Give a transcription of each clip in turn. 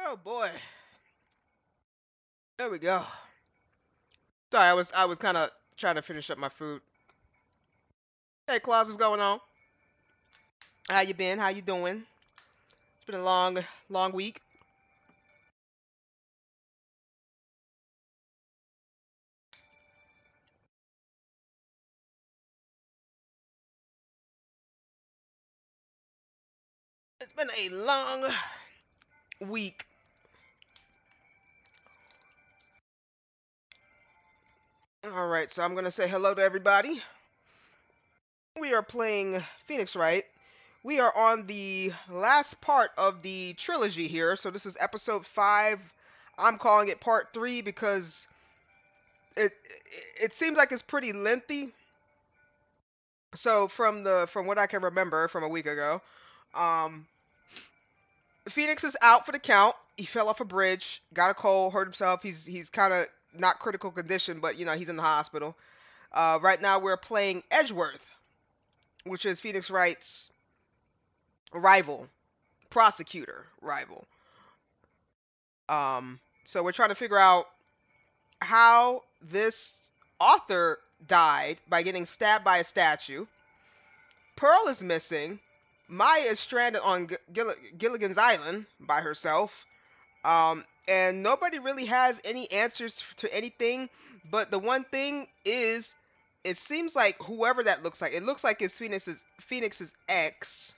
Oh boy. There we go. Sorry, I was kind of trying to finish up my food. Hey, Claus, what's going on? How you been? How you doing? It's been a long week. It's been a long week. All right, so I'm gonna say hello to everybody. We are playing Phoenix Wright. We are on the last part of the trilogy here. So this is episode 5. I'm calling it part 3 because it it seems like it's pretty lengthy. So from what I can remember from a week ago, um, Phoenix is out for the count. He fell off a bridge, got a cold, hurt himself. He's kind of not critical condition, but he's in the hospital. Right now we're playing Edgeworth, which is Phoenix Wright's rival, prosecutor rival. So we're trying to figure out how this author died by getting stabbed by a statue. Pearl is missing. Maya is stranded on Gilligan's Island by herself. And nobody really has any answers to anything. But the one thing is, it seems like whoever that looks like, it looks like it's Phoenix's ex.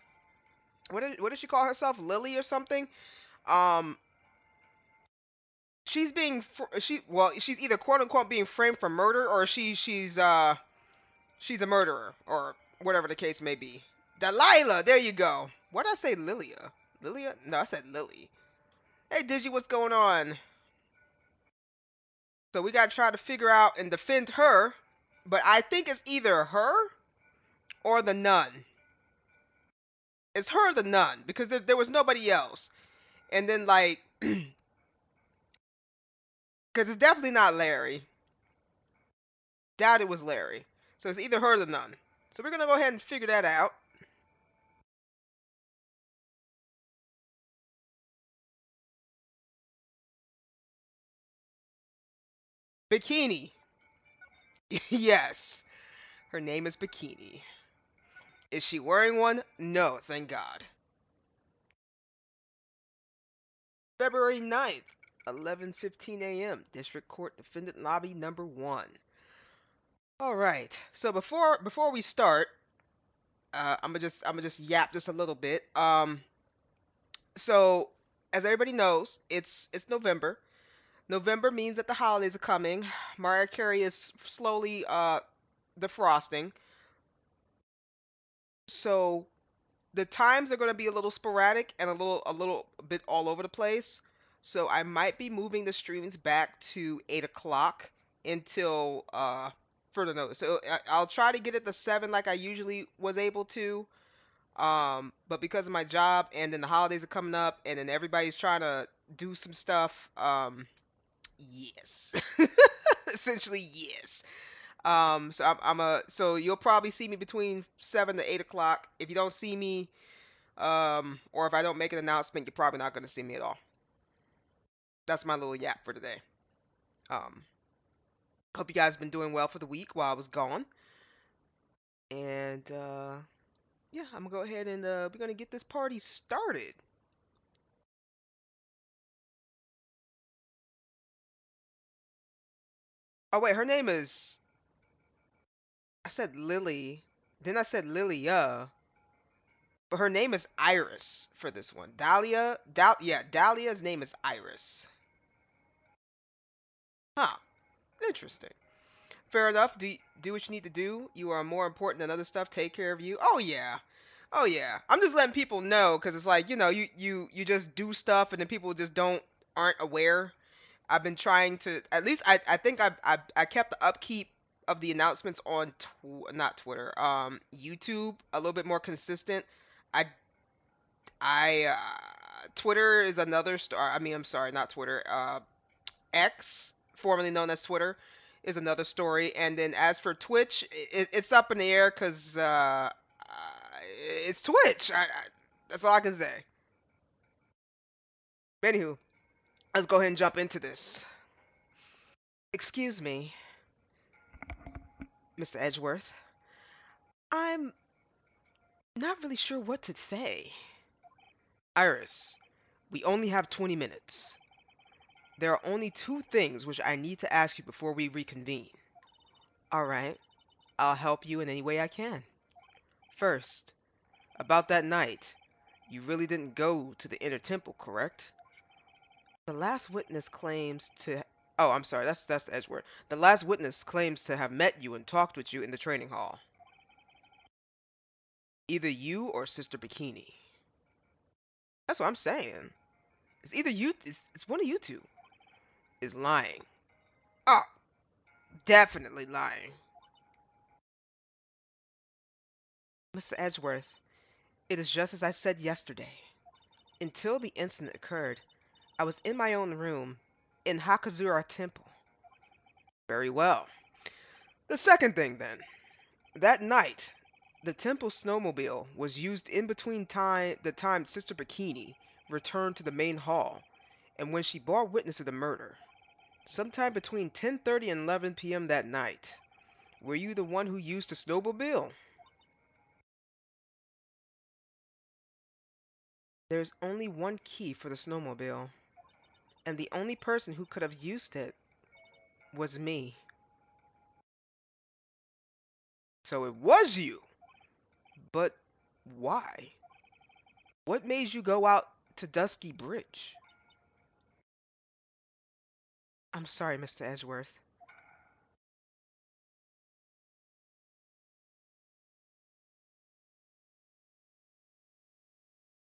What did she call herself? Lily or something? Um, she's being she's either quote unquote being framed for murder, or she's a murderer, or whatever the case may be. Delilah, there you go. What did I say, Lilia? Lilia? No, I said Lily. Hey, Digi, what's going on? So we gotta try to figure out and defend her, but I think it's either her or the nun. It's her or the nun, because there was nobody else. And then like, because it's definitely not Larry. Doubt it was Larry. So it's either her or the nun. So we're gonna go ahead and figure that out. Bikini. Yes. Her name is Bikini. Is she wearing one? No, thank God. February 9th, 11:15 a.m. District Court Defendant Lobby number 1. All right. So before we start, I'm gonna just yap just a little bit. So as everybody knows, it's November. November means that the holidays are coming. Mariah Carey is slowly defrosting. So the times are going to be a little sporadic and a little bit all over the place. So I might be moving the streams back to 8 o'clock until further notice. So I'll try to get it to 7 like I usually was able to. But because of my job, and then the holidays are coming up, and then everybody's trying to do some stuff, yes. Essentially yes. So you'll probably see me between 7 to 8 o'clock. If you don't see me, or if I don't make an announcement, you're probably not going to see me at all. That's my little yap for today. Um, Hope you guys have been doing well for the week while I was gone. And yeah, I'm gonna go ahead and we're gonna get this party started. Oh wait, her name is. I said Lily. Then I said Lilia. But her name is Iris for this one. Yeah, Dahlia's name is Iris. Huh. Interesting. Fair enough. Do what you need to do. You are more important than other stuff. Take care of you. Oh yeah. Oh yeah. I'm just letting people know, because it's like, you just do stuff and then people just aren't aware. I've been trying to, at least I think I kept the upkeep of the announcements on not Twitter, YouTube a little bit more consistent. I Twitter is another story. I mean, I'm sorry, not Twitter. X, formerly known as Twitter, is another story. And then as for Twitch, it's up in the air because it's Twitch. That's all I can say. Anywho, Let's go ahead and jump into this. Excuse me, Mr. Edgeworth. I'm not really sure what to say. Iris, we only have 20 minutes. There are only two things which I need to ask you before we reconvene. Alright, I'll help you in any way I can. First, about that night, you really didn't go to the inner temple, correct? The last witness claims to... Oh, I'm sorry, that's the Edgeworth. The last witness claims to have met you and talked with you in the training hall. Either you or Sister Bikini. That's what I'm saying. It's either you... It's one of you two. Is lying. Oh, definitely lying. Mr. Edgeworth, it is just as I said yesterday. Until the incident occurred, I was in my own room in Hakazura Temple. Very well. The second thing, then. That night, the temple snowmobile was used in between the time Sister Bikini returned to the main hall and when she bore witness to the murder. Sometime between 10:30 and 11 p.m. that night. Were you the one who used the snowmobile? There's only one key for the snowmobile, and the only person who could have used it was me. So it was you. But why? What made you go out to Dusky Bridge? I'm sorry, Mr. Edgeworth.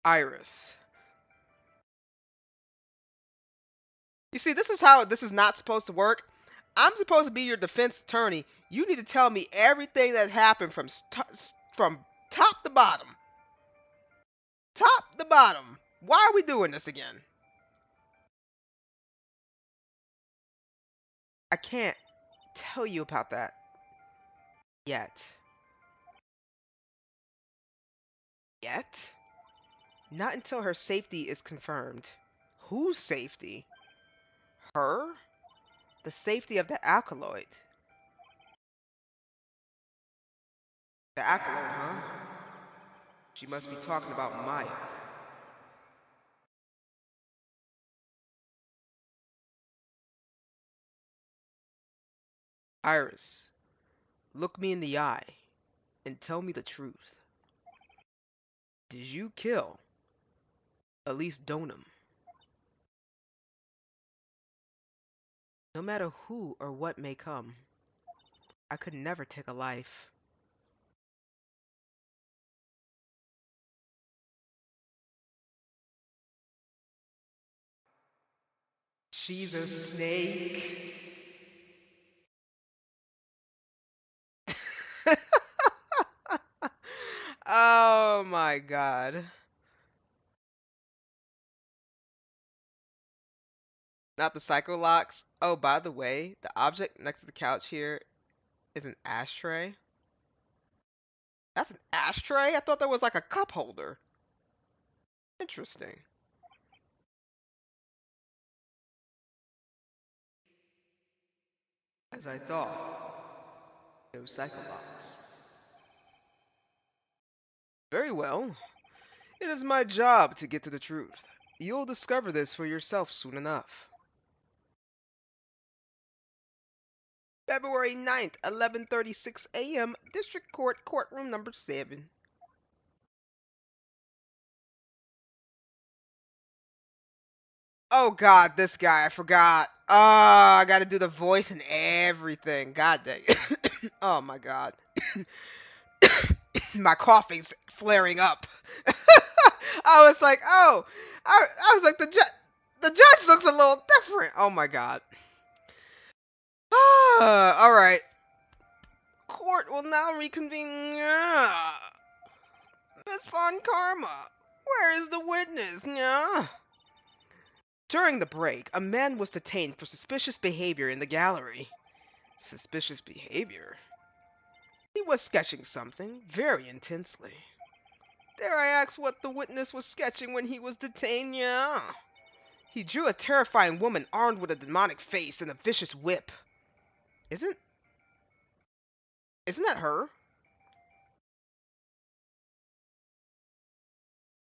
Iris. You see, this is how this is not supposed to work. I'm supposed to be your defense attorney. You need to tell me everything that happened from top to bottom. Top to bottom. Why are we doing this again? I can't tell you about that yet. Yet? Not until her safety is confirmed. Whose safety? Her? The safety of the alkaloid. The alkaloid, huh? She must be talking about Maya. Iris, look me in the eye and tell me the truth. Did you kill Elise Donham? No matter who or what may come, I could never take a life. She's a snake. Oh my god. Not the psycho locks. Oh, by the way, the object next to the couch here is an ashtray. That's an ashtray? I thought that was like a cup holder. Interesting. As I thought, no psycho locks. Very well. It is my job to get to the truth. You'll discover this for yourself soon enough. February 9th, 11:36 a.m., District Court, Courtroom number 7. Oh god, this guy, I forgot. Oh, I gotta do the voice and everything. God dang. Oh my god. My coughing's flaring up. I was like, oh, I was like, the judge looks a little different. Oh my god. Alright. Court will now reconvene. Miss Von Karma, where is the witness? During the break, a man was detained for suspicious behavior in the gallery. Suspicious behavior? He was sketching something very intensely. Dare I ask what the witness was sketching when he was detained? He drew a terrifying woman armed with a demonic face and a vicious whip. Isn't that her?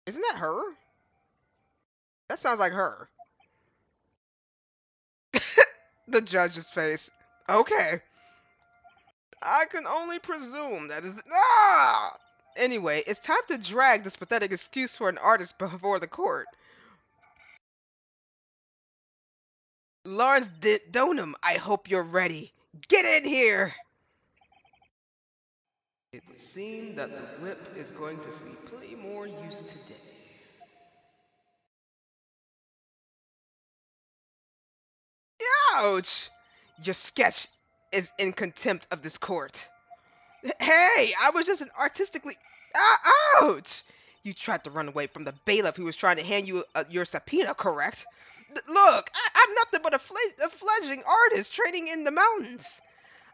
Isn't that her? That sounds like her. The judge's face. Okay. I can only presume that is. Ah! Anyway, it's time to drag this pathetic excuse for an artist before the court. Lawrence Donham, I hope you're ready. Get in here! It would seem that the whip is going to see plenty more use today. Ouch! Your sketch is in contempt of this court. Hey, I was just an artistically. Ouch! You tried to run away from the bailiff who was trying to hand you your subpoena, correct? Look, I'm nothing but a fledgling artist training in the mountains.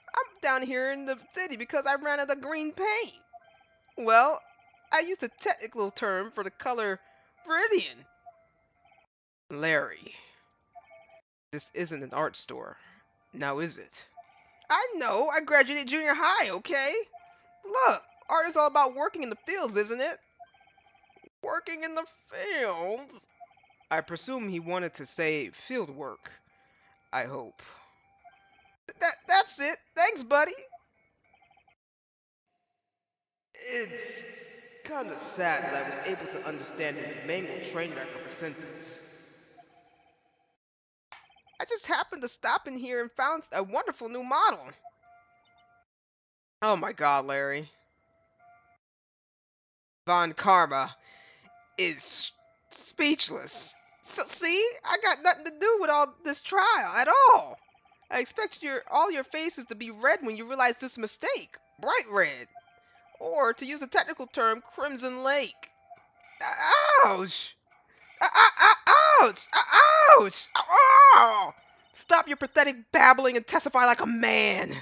I'm down here in the city because I ran out of green paint. Well, I used a technical term for the color viridian. Larry, this isn't an art store. Now is it? I know, I graduated junior high, okay? Look, art is all about working in the fields, isn't it? Working in the fields? I presume he wanted to say field work. I hope. That's it. Thanks, buddy. It's kinda sad that I was able to understand his mangled train wreck of a sentence. I just happened to stop in here and found a wonderful new model. Oh my god, Larry. Von Karma is speechless. So see, I got nothing to do with all this trial at all. I expected all your faces to be red when you realized this mistake. Bright red. Or, to use a technical term, Crimson Lake. Ouch! Ouch! Ouch! Ow! Stop your pathetic babbling and testify like a man.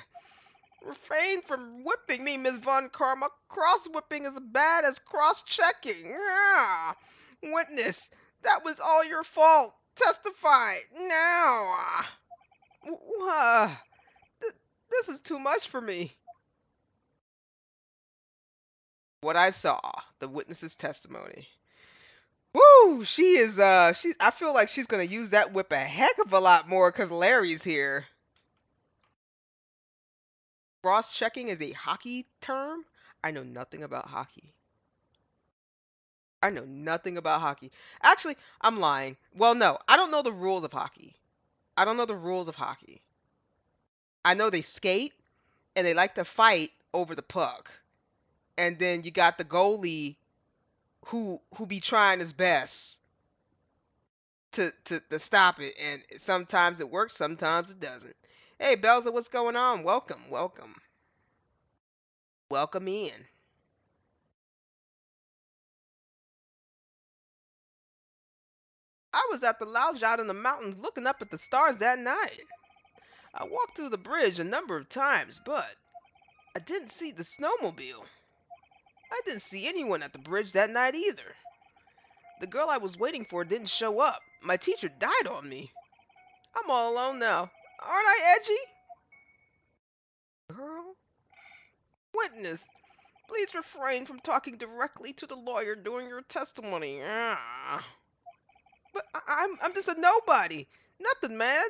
Refrain from whipping me, Miss Von Karma. Cross-whipping is as bad as cross-checking. Ah. Witness, that was all your fault. Testify now. This is too much for me. What I saw, the witness's testimony. Woo! I feel like she's gonna use that whip a heck of a lot more because Larry's here. Cross-checking is a hockey term? I know nothing about hockey. I know nothing about hockey. Actually, I'm lying. Well, no, I don't know the rules of hockey. I don't know the rules of hockey. I know they skate and they like to fight over the puck. And then you got the goalie who be trying his best to stop it, and sometimes it works, sometimes it doesn't. Hey, Belza, what's going on? Welcome. Welcome in. I was at the lounge out in the mountains looking up at the stars that night. I walked through the bridge a number of times, but I didn't see the snowmobile. I didn't see anyone at the bridge that night either. The girl I was waiting for didn't show up. My teacher died on me. I'm all alone now. Aren't I edgy? Girl? Witness, please refrain from talking directly to the lawyer during your testimony. But I'm just a nobody. Nothing, man.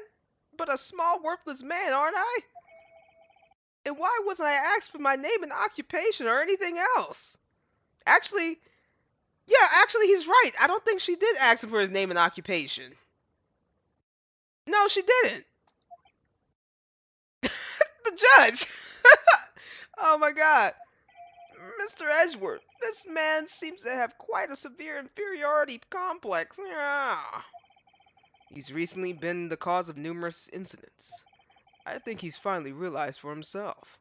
But a small, worthless man, aren't I? And why wasn't I asked for my name and occupation or anything else? Actually, he's right. I don't think she did ask him for his name and occupation. No, she didn't. The judge. Oh my god. Mr. Edgeworth, this man seems to have quite a severe inferiority complex. Yeah. He's recently been the cause of numerous incidents. I think he's finally realized for himself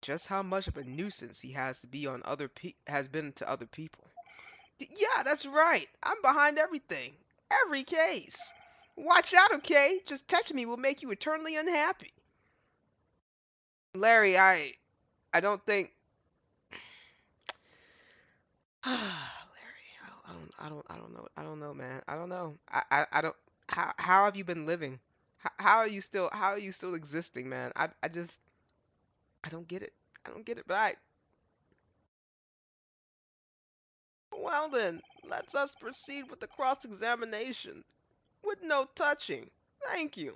just how much of a nuisance he has to be on has been to other people. Yeah, that's right. I'm behind everything. Every case. Watch out, okay? Just touching me will make you eternally unhappy. Larry, I don't think Larry, I don't know, man. I don't know. I don't. How have you been living? How are you still existing, man? I just, I don't get it. I don't get it. But well then, let's us proceed with the cross-examination with no touching. Thank you.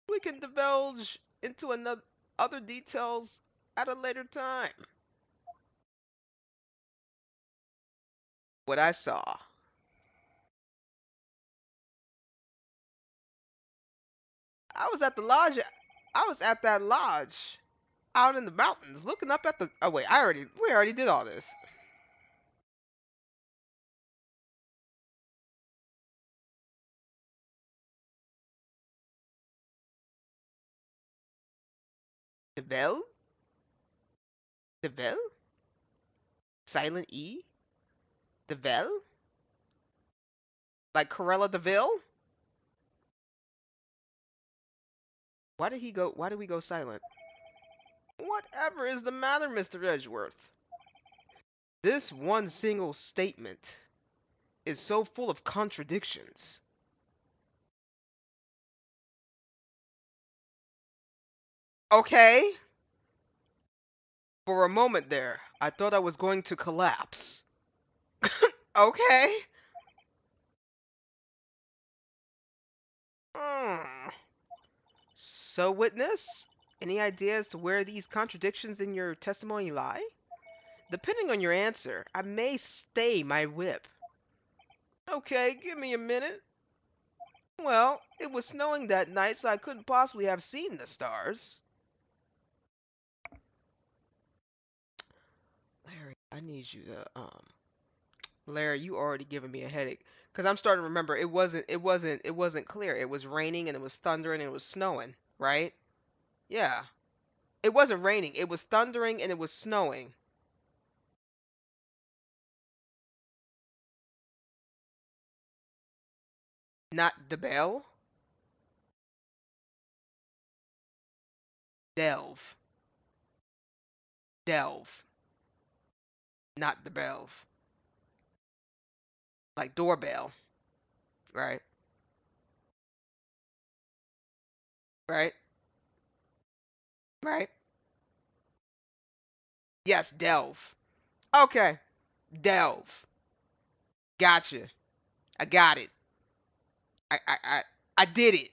We can divulge into another other details at a later time. What I saw. I was at the lodge. I was at that lodge out in the mountains, looking up at the. Oh wait, we already did all this. Devel, Devel, Silent E, Devel, like Corella Deville. Why did he go? Why did we go silent? Whatever is the matter, Mr. Edgeworth? This one single statement is so full of contradictions. Okay. For a moment there, I thought I was going to collapse. Okay. Hmm. So, witness, any idea as to where these contradictions in your testimony lie? Depending on your answer, I may stay my whip. Okay, give me a minute. Well, it was snowing that night, so I couldn't possibly have seen the stars. Larry, I need you to, Larry, you already giving me a headache. Because I'm starting to remember it wasn't clear. It was raining and it was thundering and it was snowing, right? Yeah. It wasn't raining. It was thundering and it was snowing. Not the bell. Delve. Delve. Not the belve. Like doorbell, right? Right? Right? Yes, delve. Okay. Delve. Gotcha. I got it. I did it.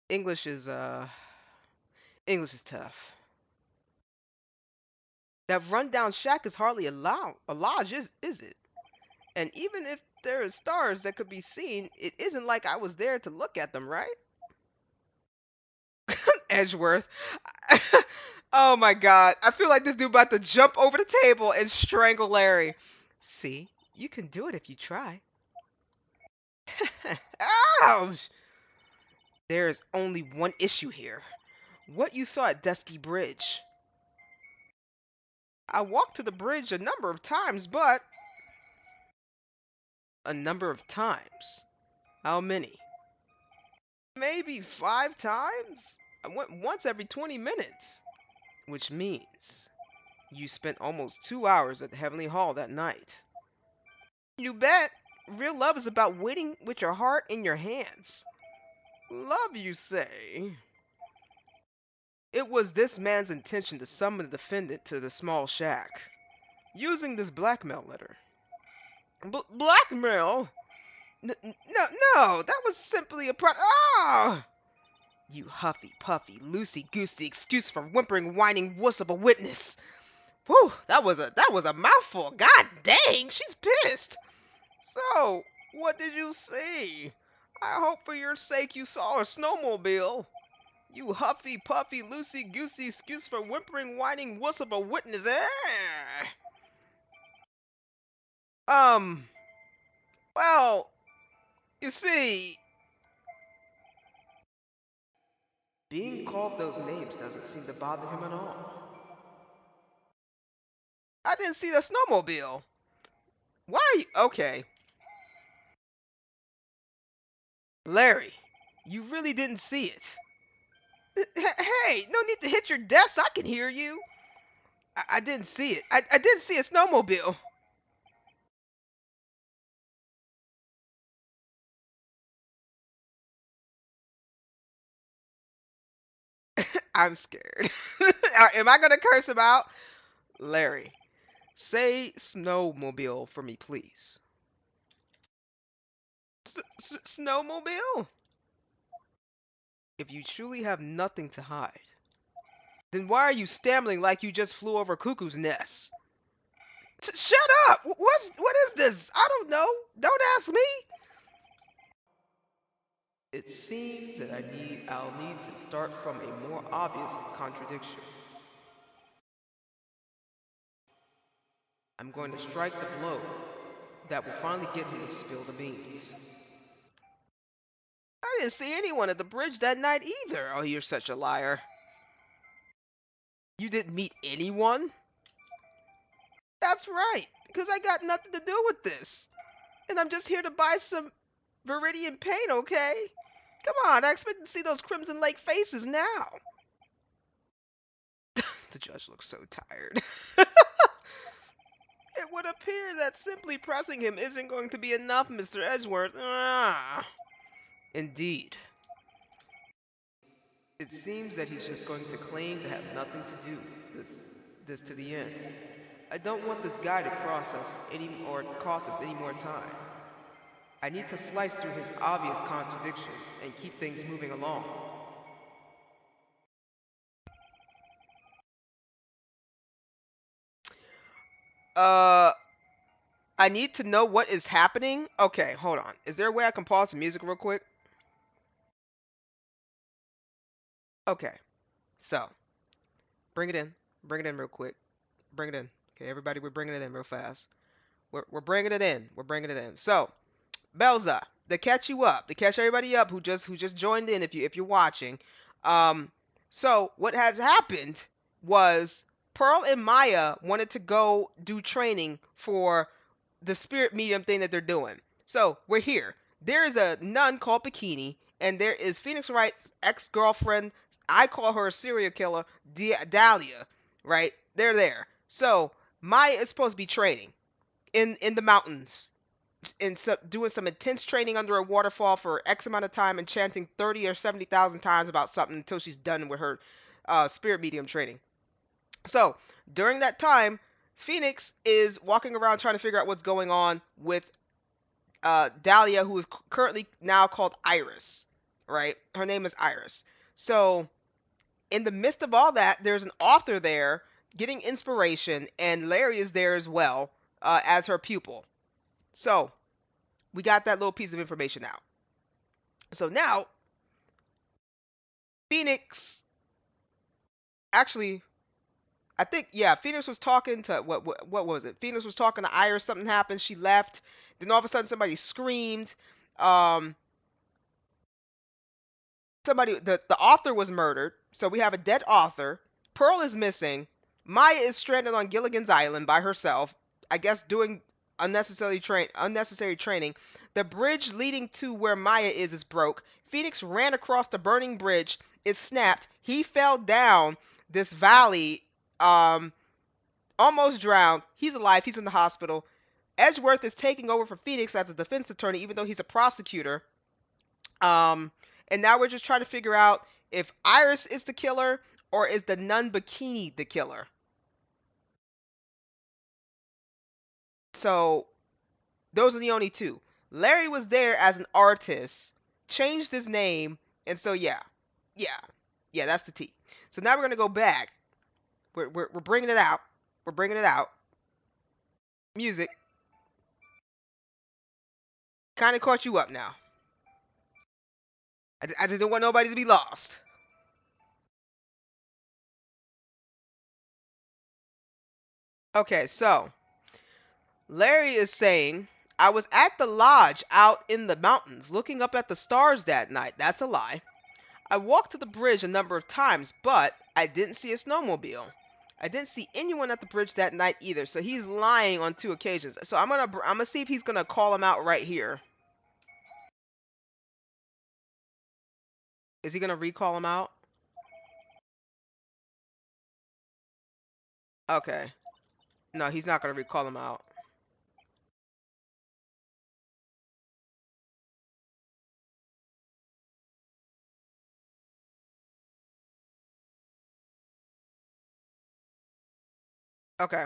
English is English is tough. That rundown shack is hardly a lodge, is it? And even if there are stars that could be seen, it isn't like I was there to look at them, right? Edgeworth. Oh my god. I feel like this dude about to jump over the table and strangle Larry. See, you can do it if you try. Ouch! There is only one issue here. What you saw at Dusky Bridge. I walked to the bridge a number of times, but a number of times. How many? Maybe 5 times? I went once every 20 minutes. Which means you spent almost 2 hours at the Heavenly Hall that night. You bet. Real love is about waiting with your heart in your hands. Love, you say? It was this man's intention to summon the defendant to the small shack, using this blackmail letter. Blackmail? No, that was simply a Ah! You huffy, puffy, loosey-goosey excuse for whimpering, whining wuss of a witness. Whew, that was a mouthful. God dang, she's pissed. So, what did you see? I hope for your sake you saw a snowmobile. You huffy, puffy, loosey-goosey excuse for whimpering, whining wuss of a witness. Um, well, you see, being called those names doesn't seem to bother him at all. I didn't see the snowmobile. Why are you... Okay. Larry, you really didn't see it. Hey, no need to hit your desk. I can hear you. I didn't see it. I didn't see a snowmobile. I'm scared. Am I gonna curse him out? Larry, say snowmobile for me, please. Snowmobile? If you truly have nothing to hide, then why are you stammering like you just flew over cuckoo's nest? Shut up! What is this? I don't know. Don't ask me. It seems that I'll need to start from a more obvious contradiction. I'm going to strike the blow that will finally get him to spill the beans. I didn't see anyone at the bridge that night either. Oh, you're such a liar. You didn't meet anyone? That's right, because I got nothing to do with this. And I'm just here to buy some Viridian paint, okay? Come on, I expect to see those Crimson Lake faces now. The judge looks so tired. It would appear that simply pressing him isn't going to be enough, Mr. Edgeworth. Ah, indeed. It seems that he's just going to claim to have nothing to do this to the end. I don't want this guy to cost us any more time. I need to slice through his obvious contradictions and keep things moving along. Uh, I need to know what is happening. Okay, hold on. Is there a way I can pause the music real quick? Okay, so bring it in. Bring it in real quick. Bring it in. Okay, everybody, we're bringing it in real fast. We're bringing it in. We're bringing it in. So, Belza, to catch you up, to catch everybody up who just joined in, if you're watching. Um, so what has happened was Pearl and Maya wanted to go do training for the spirit medium thing that they're doing. So we're here. There is a nun called Bikini, and there is Phoenix Wright's ex-girlfriend. I call her a serial killer, Dahlia. Right? They're there. So Maya is supposed to be training in the mountains, doing some intense training under a waterfall for X amount of time and chanting 30 or 70,000 times about something until she's done with her spirit medium training. So during that time, Phoenix is walking around trying to figure out what's going on with Dahlia, who is currently now called Iris. Right? Her name is Iris. So in the midst of all that, there's an author there getting inspiration, and Larry is there as well as her pupil. So we got that little piece of information out. So now, Phoenix, actually, I think, yeah, Phoenix was talking to, what was it? Phoenix was talking to Iris, something happened, she left, then all of a sudden somebody screamed, um, the author was murdered, so we have a dead author, Pearl is missing, Maya is stranded on Gilligan's Island by herself, I guess doing unnecessary training. The bridge leading to where Maya is broke. Phoenix ran across the burning bridge. It snapped. He fell down this valley, almost drowned. He's alive. He's in the hospital. Edgeworth is taking over for Phoenix as a defense attorney, even though he's a prosecutor. And now we're just trying to figure out if Iris is the killer or is the nun Bikini the killer. So those are the only two. Larry was there as an artist, changed his name, and so yeah, that's the T. So now we're gonna go back. We're bringing it out. We're bringing it out. Music. Kind of caught you up now. I just don't want nobody to be lost. Okay, so Larry is saying, I was at the lodge out in the mountains looking up at the stars that night. That's a lie. I walked to the bridge a number of times, but I didn't see a snowmobile. I didn't see anyone at the bridge that night either, so he's lying on 2 occasions. So I'm gonna see if he's gonna call him out right here. Is he gonna recall him out? Okay. No, he's not gonna recall him out. Okay.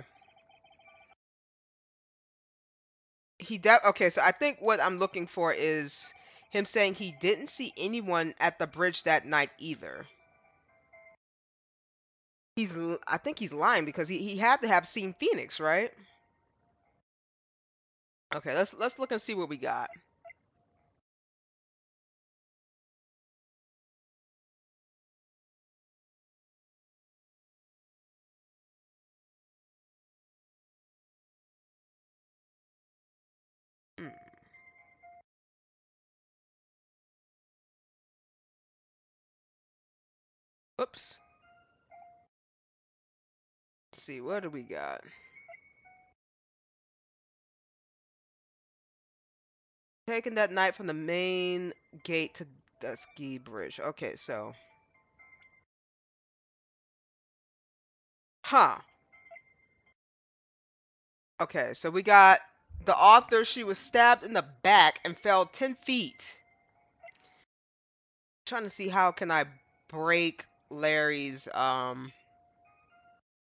Okay, so I think what I'm looking for is him saying he didn't see anyone at the bridge that night either. I think he's lying because he had to have seen Phoenix, right? Okay, let's look and see what we got. Hmm. Oops. Let's see, what do we got? Taken that night from the main gate to Dusky Bridge. Okay, so. Huh. Okay, so we got the author. She was stabbed in the back and fell 10 feet. Trying to see how can I break Larry's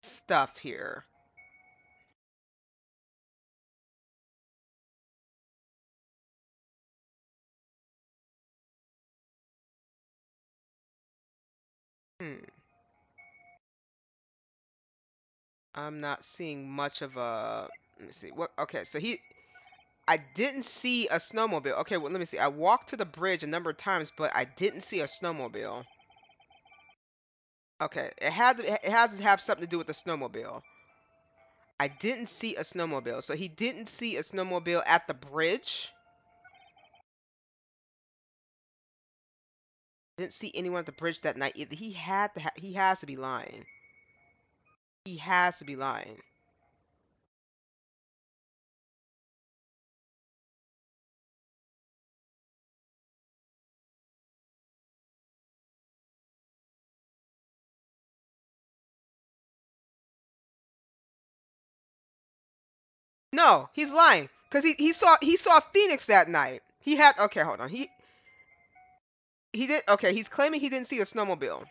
stuff here. Hmm. I'm not seeing much of a. Let me see. What? Okay, so I didn't see a snowmobile. Okay, well, let me see. I walked to the bridge a number of times, but I didn't see a snowmobile. Okay, it has to have something to do with the snowmobile. I didn't see a snowmobile, so he didn't see a snowmobile at the bridge. Didn't see anyone at the bridge that night either. He has to be lying. He has to be lying. No, he's lying because he saw Phoenix that night. He had okay, hold on. He did okay. He's claiming he didn't see a snowmobile.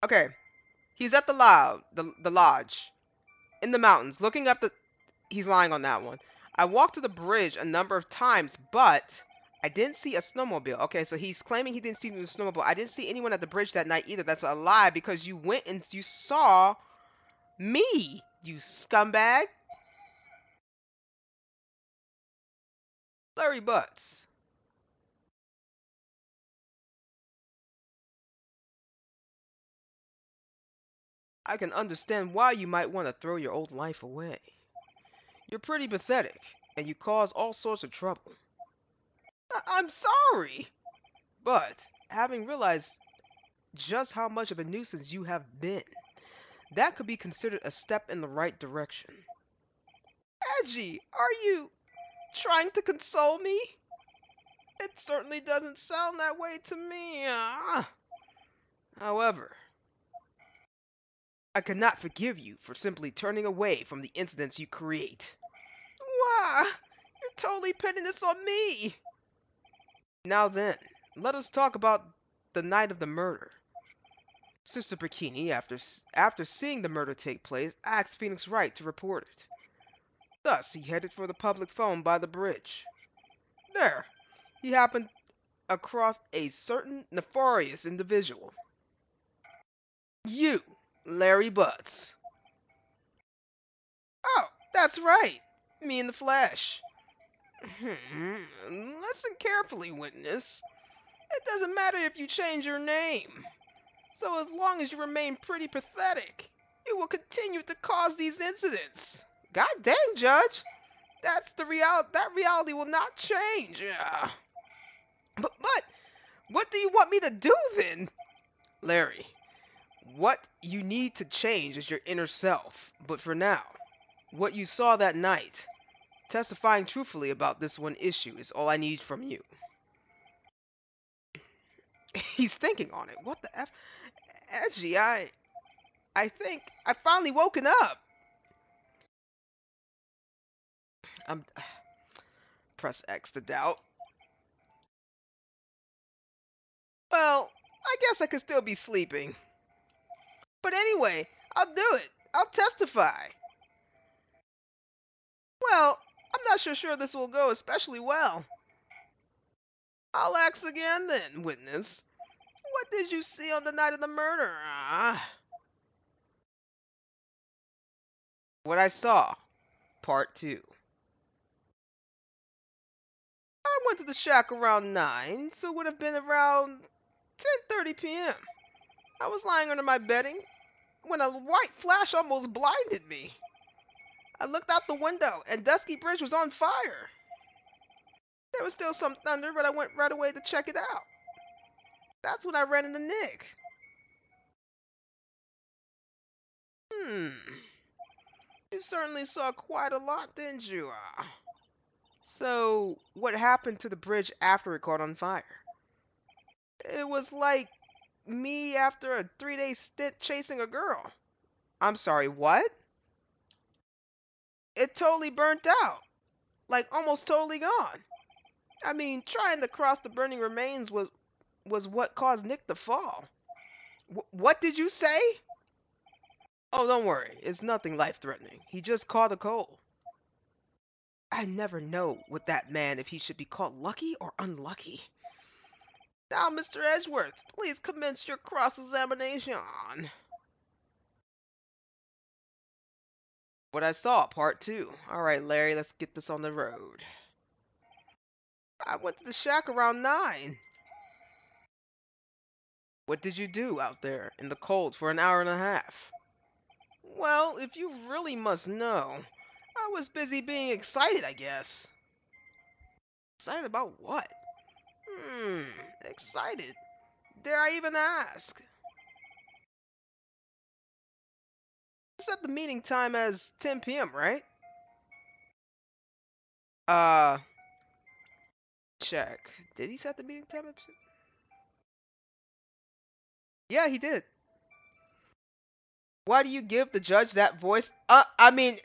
Okay, he's at the lodge in the mountains, looking up the. He's lying on that one. I walked to the bridge a number of times, but I didn't see a snowmobile. Okay, so he's claiming he didn't see the snowmobile. I didn't see anyone at the bridge that night either. That's a lie because you went and you saw me, you scumbag. Larry Butts. I can understand why you might want to throw your old life away. You're pretty pathetic, and you cause all sorts of trouble. I'm sorry! But, having realized just how much of a nuisance you have been, that could be considered a step in the right direction. Edgy, are you trying to console me? It certainly doesn't sound that way to me. However, I cannot forgive you for simply turning away from the incidents you create. Why? You're totally pinning this on me. Now then, let us talk about the night of the murder. Sister Bikini, after seeing the murder take place, asked Phoenix Wright to report it. Thus, he headed for the public phone by the bridge. There, he happened across a certain nefarious individual. You, Larry Butts. Oh, that's right. Me in the flesh. Listen carefully, witness. It doesn't matter if you change your name. So as long as you remain pretty pathetic, you will continue to cause these incidents. God dang, Judge. That reality will not change. But what do you want me to do then? Larry, what you need to change is your inner self. But for now, what you saw that night, testifying truthfully about this one issue is all I need from you. He's thinking on it. What the F? Edgy, I think I finally woken up. I'm press X to doubt. Well, I guess I could still be sleeping. But anyway, I'll do it. I'll testify. Well, I'm not so sure this will go especially well. I'll ask again then, witness. What did you see on the night of the murder? What I saw. Part 2. I went to the shack around 9, so it would have been around 10:30 p.m. I was lying under my bedding when a white flash almost blinded me. I looked out the window, and Dusky Bridge was on fire. There was still some thunder, but I went right away to check it out. That's when I ran into Nick. You certainly saw quite a lot, didn't you? So, what happened to the bridge after it caught on fire? It was like me after a 3-day stint chasing a girl. I'm sorry, what? It totally burnt out. Like, almost totally gone. I mean, trying to cross the burning remains was what caused Nick to fall. What did you say? Oh, don't worry. It's nothing life-threatening. He just caught a cold. I never know with that man if he should be called lucky or unlucky. Now, Mr. Edgeworth, please commence your cross-examination. What I saw, part 2. Alright, Larry, let's get this on the road. I went to the shack around 9. What did you do out there in the cold for an hour and a half? Well, if you really must know, I was busy being excited, I guess. Excited about what? Excited. Dare I even ask? I set the meeting time as 10 p.m., right? Check. Did he set the meeting time as... Yeah, he did. Why do you give the judge that voice? I mean,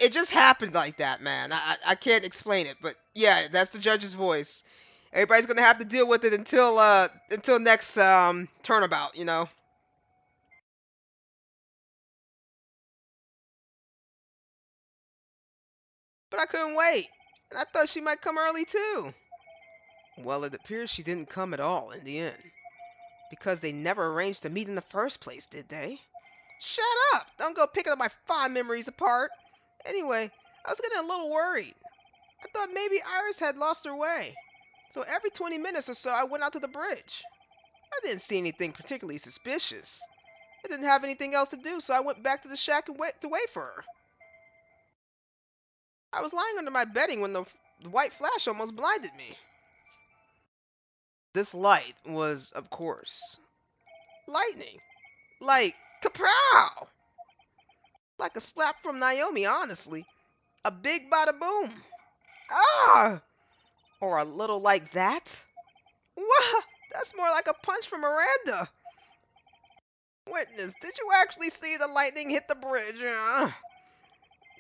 it just happened like that, man. I can't explain it, but yeah, that's the judge's voice. Everybody's gonna have to deal with it until next turnabout, you know. But I couldn't wait, and I thought she might come early too. Well, it appears she didn't come at all in the end, because they never arranged to meet in the first place, did they? Shut up! Don't go picking up my fond memories apart. Anyway, I was getting a little worried. I thought maybe Iris had lost her way. So every 20 minutes or so, I went out to the bridge. I didn't see anything particularly suspicious. I didn't have anything else to do, so I went back to the shack and wait for her. I was lying under my bedding when the white flash almost blinded me. This light was, of course, lightning. Like, kapow! Like a slap from Naomi, honestly. A big bada boom. Ah! Or a little like that. Wah! That's more like a punch from Miranda. Witness, did you actually see the lightning hit the bridge?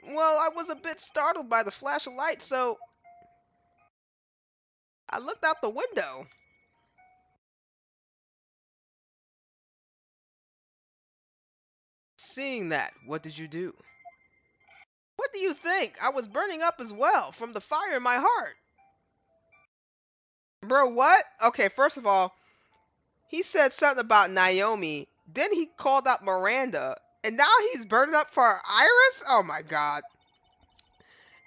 Well, I was a bit startled by the flash of light, so I looked out the window. Seeing that, what did you do? What do you think? I was burning up as well, from the fire in my heart. Bro, what? Okay, first of all, he said something about Naomi, then he called out Miranda, and now he's burning up for Iris? Oh my god.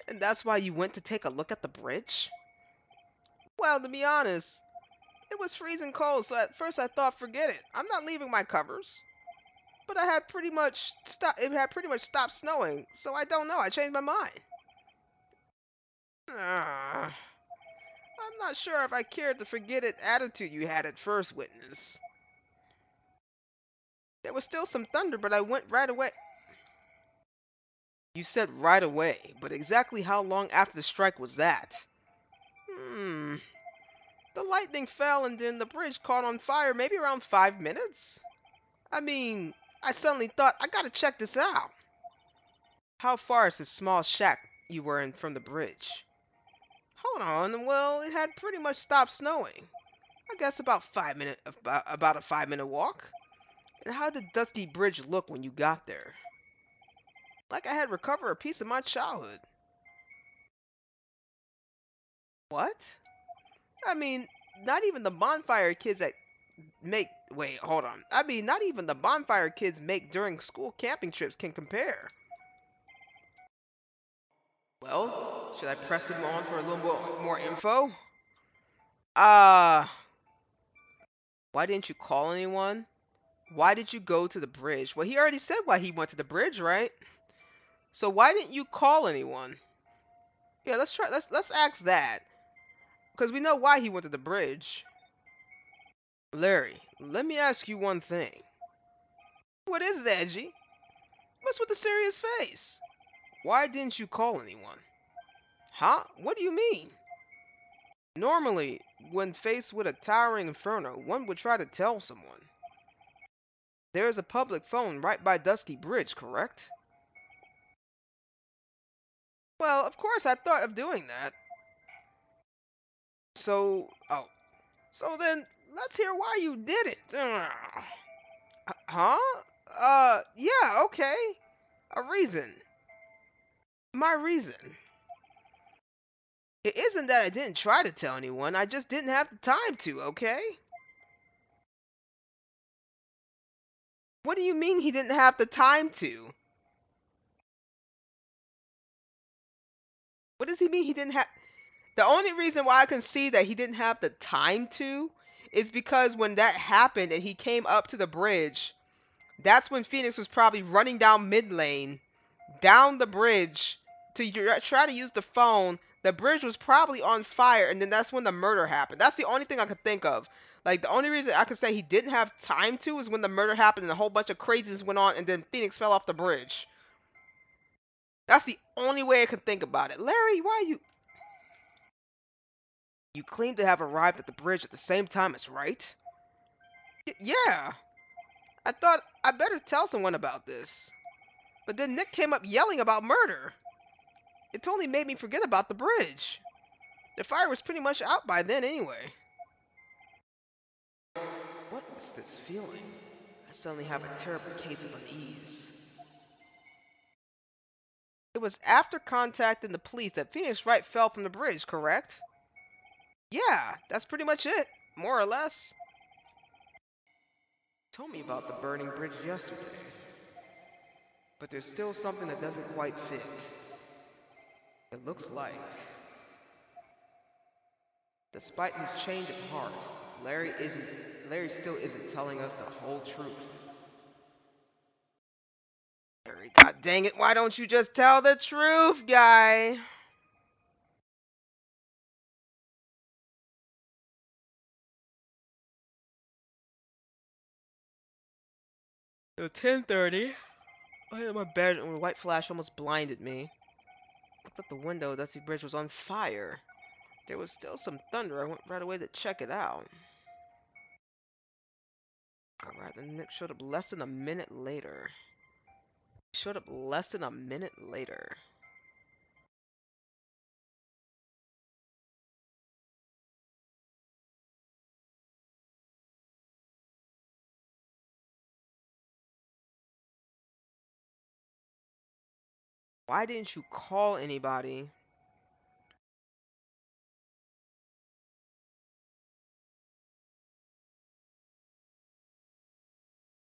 And that's why you went to take a look at the bridge? Well, to be honest, it was freezing cold, so at first I thought, forget it. I'm not leaving my covers. But it had pretty much stopped snowing, so I don't know. I changed my mind. I'm not sure if I cared the forget it attitude you had at first, witness. There was still some thunder, but I went right away. You said right away, but exactly how long after the strike was that? The lightning fell and then the bridge caught on fire maybe around 5 minutes. I mean, I suddenly thought, I gotta check this out. How far is this small shack you were in from the bridge? Hold on, well, it had pretty much stopped snowing. I guess about a 5 minute walk. And how did Dusty Bridge look when you got there? Like I had recovered a piece of my childhood. What? I mean, not even the bonfire kids that make wait, hold on. I mean, not even the bonfire kids make during school camping trips can compare. Well, should I press him on for a little more info? Uh, why didn't you call anyone? Why did you go to the bridge? Well, he already said why he went to the bridge, right? So why didn't you call anyone? Yeah, let's try. Let's ask that because we know why he went to the bridge. Larry, let me ask you one thing. What is that, G? What's with the serious face? Why didn't you call anyone? Huh? What do you mean? Normally, when faced with a towering inferno, one would try to tell someone. There is a public phone right by Dusky Bridge, correct? Well, of course I thought of doing that. So then let's hear why you did it. Huh? Yeah, okay. A reason. My reason. It isn't that I didn't try to tell anyone, I just didn't have the time to, okay? What do you mean he didn't have the time to? What does he mean he didn't have... The only reason why I can see that he didn't have the time to is because when that happened and he came up to the bridge, that's when Phoenix was probably running down mid lane, down the bridge, to try to use the phone. The bridge was probably on fire, and then that's when the murder happened. That's the only thing I could think of. Like, the only reason I could say he didn't have time to is when the murder happened and a whole bunch of craziness went on, and then Phoenix fell off the bridge. That's the only way I can think about it. Larry, why you... You claim to have arrived at the bridge at the same time as Wright? Yeah. I thought I better tell someone about this. But then Nick came up yelling about murder. It totally made me forget about the bridge. The fire was pretty much out by then anyway. What's this feeling? I suddenly have a terrible case of unease. It was after contacting the police that Phoenix Wright fell from the bridge, correct? Yeah, that's pretty much it, more or less. Told me about the burning bridge yesterday. But there's still something that doesn't quite fit. It looks like, despite his change of heart, Larry still isn't telling us the whole truth. Larry, god dang it, why don't you just tell the truth, guy? At 10:30, I hit my bed and a white flash almost blinded me. Looked out the window, Dusty Bridge was on fire. There was still some thunder. I went right away to check it out. Alright, then Nick showed up less than a minute later. Showed up less than a minute later. Why didn't you call anybody?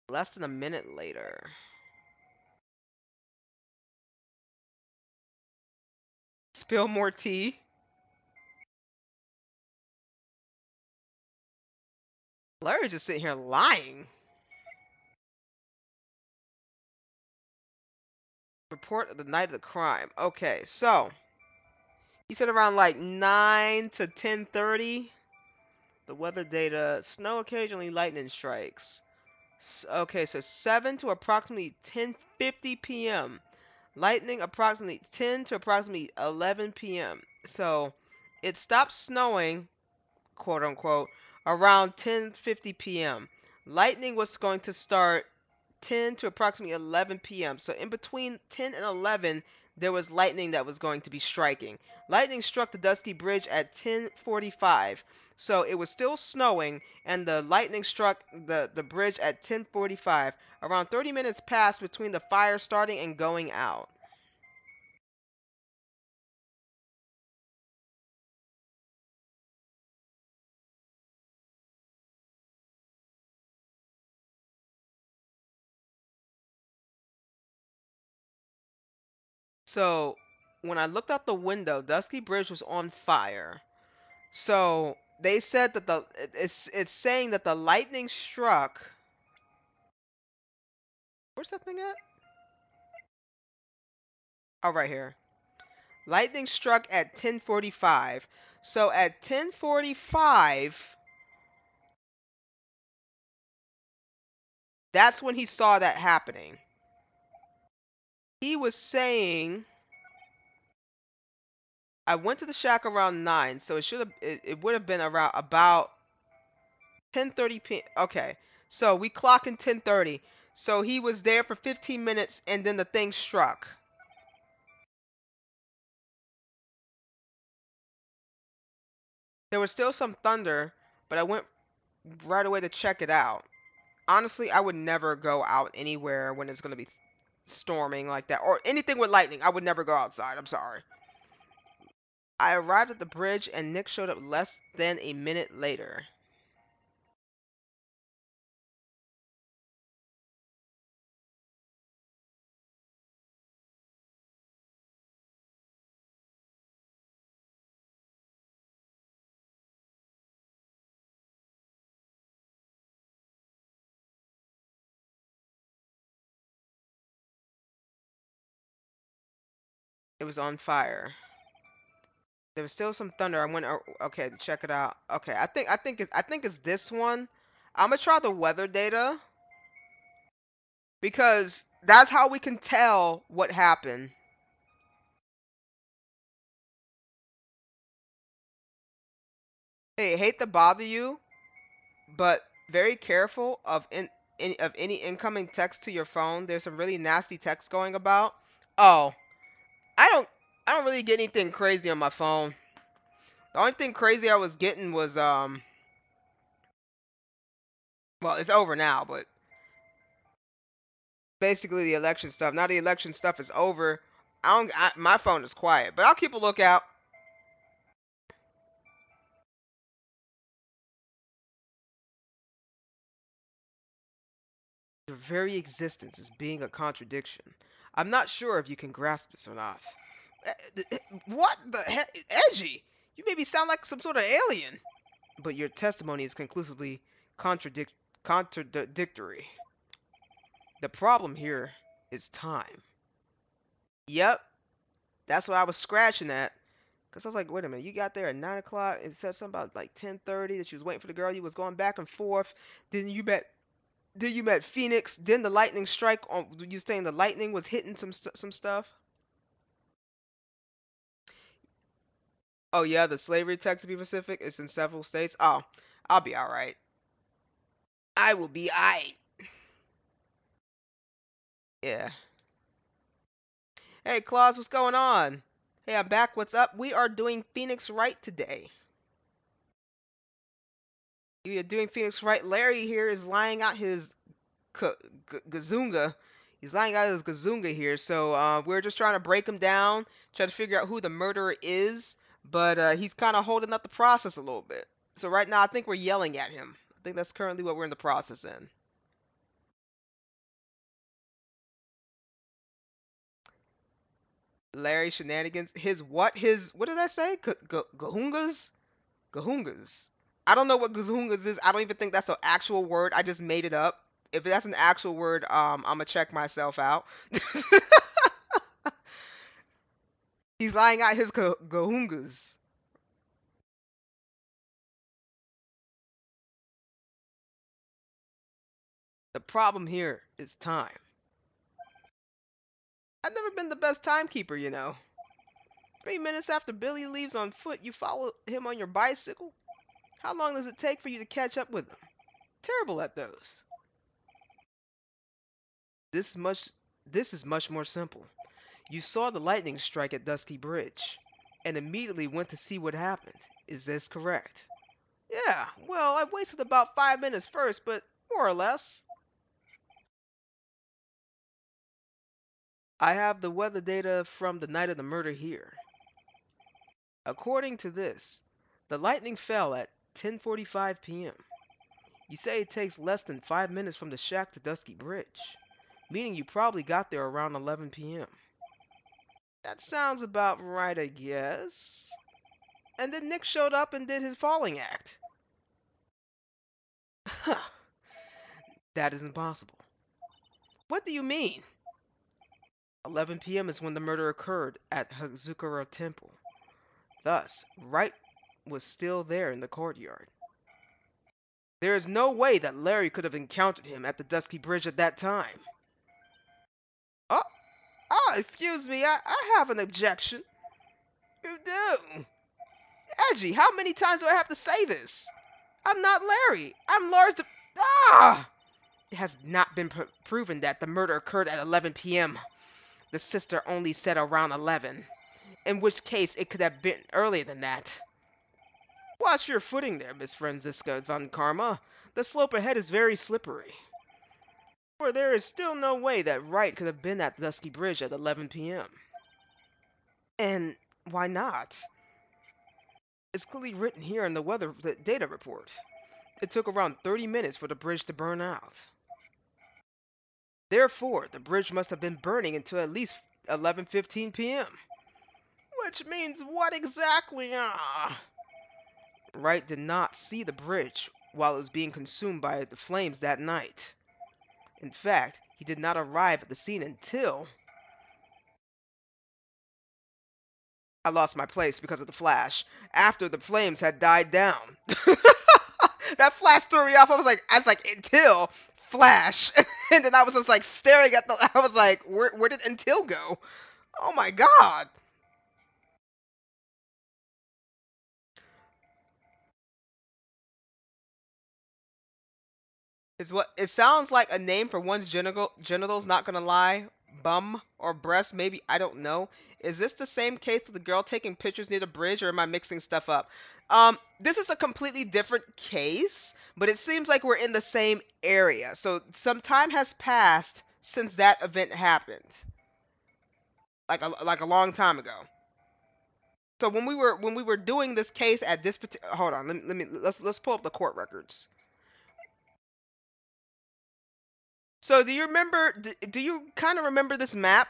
Less than a minute later. Spill more tea? Larry just sitting here lying. Report of the night of the crime. Okay, so he said around like 9 to 10:30. The weather data: snow occasionally, lightning strikes. Okay, so 7 to approximately 10:50 p.m. Lightning approximately 10 to approximately 11 p.m. So it stopped snowing quote unquote, around 10:50 p.m. Lightning was going to start 10 to approximately 11 p.m. So in between 10 and 11, there was lightning that was going to be striking. Lightning struck the Dusky Bridge at 10:45. So it was still snowing, and the lightning struck the bridge at 10:45. Around 30 minutes passed between the fire starting and going out. So when I looked out the window, Dusky Bridge was on fire. So they said that it's saying that the lightning struck. Where's that thing at? Oh, right here. Lightning struck at 10:45. So at 10:45, that's when he saw that happening. He was saying, I went to the shack around 9, so it would have been around about 10:30 p.m. Okay. So we clock in 10:30. So he was there for 15 minutes and then the thing struck. There was still some thunder, but I went right away to check it out. Honestly, I would never go out anywhere when it's going to be storming like that or anything with lightning. I would never go outside. I'm sorry. I arrived at the bridge and Nick showed up less than a minute later. It was on fire. There was still some thunder. I went okay to check it out. Okay, I think it's this one. I'm gonna try the weather data because that's how we can tell what happened. Hey, hate to bother you, but very careful of any incoming text to your phone. There's some really nasty text going about. Oh, I don't I don't really get anything crazy on my phone. The only thing crazy I was getting was well, it's over now, but basically the election stuff. Now the election stuff is over. My phone is quiet, but I'll keep a lookout. Your very existence is being a contradiction. I'm not sure if you can grasp this or not. What the heck? Edgy! You made me sound like some sort of alien. But your testimony is conclusively contradictory. The problem here is time. Yep, that's what I was scratching at. Because I was like, wait a minute, you got there at 9 o'clock. It said something about like 10:30 that you was waiting for the girl. You was going back and forth. Then you met Phoenix. Then the lightning strike. On you saying the lightning was hitting some stuff? Oh yeah, the slavery text to be specific is in several states. Oh, I'll be all right. I will be alright. Yeah. Hey, Claus, what's going on? Hey, I'm back. What's up? We are doing Phoenix Wright today. We are doing Phoenix Wright. Larry here is lying out his gazunga. He's lying out his gazunga here. So we're just trying to break him down, try to figure out who the murderer is. But he's kind of holding up the process a little bit. So right now, I think we're yelling at him. I think that's currently what we're in the process in. Larry shenanigans. His what? His what did I say? Gahungas? Gahungas. I don't know what gahungas is. I don't even think that's an actual word. I just made it up. If that's an actual word, I'm gonna check myself out. He's lying out his gahungas. The problem here is time. I've never been the best timekeeper, you know. 3 minutes after Billy leaves on foot, you follow him on your bicycle? How long does it take for you to catch up with them? Terrible at those. This is much this is much more simple. You saw the lightning strike at Dusky Bridge and immediately went to see what happened. Is this correct? Yeah, well, I wasted about 5 minutes first, but more or less. I have the weather data from the night of the murder here. According to this, the lightning fell at 10:45 p.m. You say it takes less than 5 minutes from the shack to Dusky Bridge, meaning you probably got there around 11 p.m. That sounds about right, I guess. And then Nick showed up and did his falling act. That is impossible. What do you mean? 11 p.m. is when the murder occurred at Hazukara Temple. Thus, Wright was still there in the courtyard. There is no way that Larry could have encountered him at the Dusky Bridge at that time. Oh, excuse me, I have an objection. You do? Edgy, how many times do I have to say this? I'm not Larry. I'm Lars de... Ah! It has not been proven that the murder occurred at 11 p.m. The sister only said around 11, in which case it could have been earlier than that. Watch your footing there, Miss Franziska von Karma. The slope ahead is very slippery. For there is still no way that Wright could have been at the Dusky Bridge at 11 p.m. And why not? It's clearly written here in the weather data report. It took around 30 minutes for the bridge to burn out. Therefore, the bridge must have been burning until at least 11:15 p.m. Which means what exactly? Wright did not see the bridge while it was being consumed by the flames that night. In fact, he did not arrive at the scene until... I lost my place because of the flash. After the flames had died down. That flash threw me off. I was like, until flash. And then I was just like staring at the... I was like, where did until go? Oh my god. Is what it sounds like a name for one's genitals, not gonna lie. Bum or breast, maybe, I don't know. Is this the same case of the girl taking pictures near the bridge, or am I mixing stuff up? This is a completely different case, but it seems like we're in the same area. So some time has passed since that event happened. Like a long time ago. So when we were doing this case at this particular... Hold on, let's pull up the court records. So do you remember, do you kind of remember this map?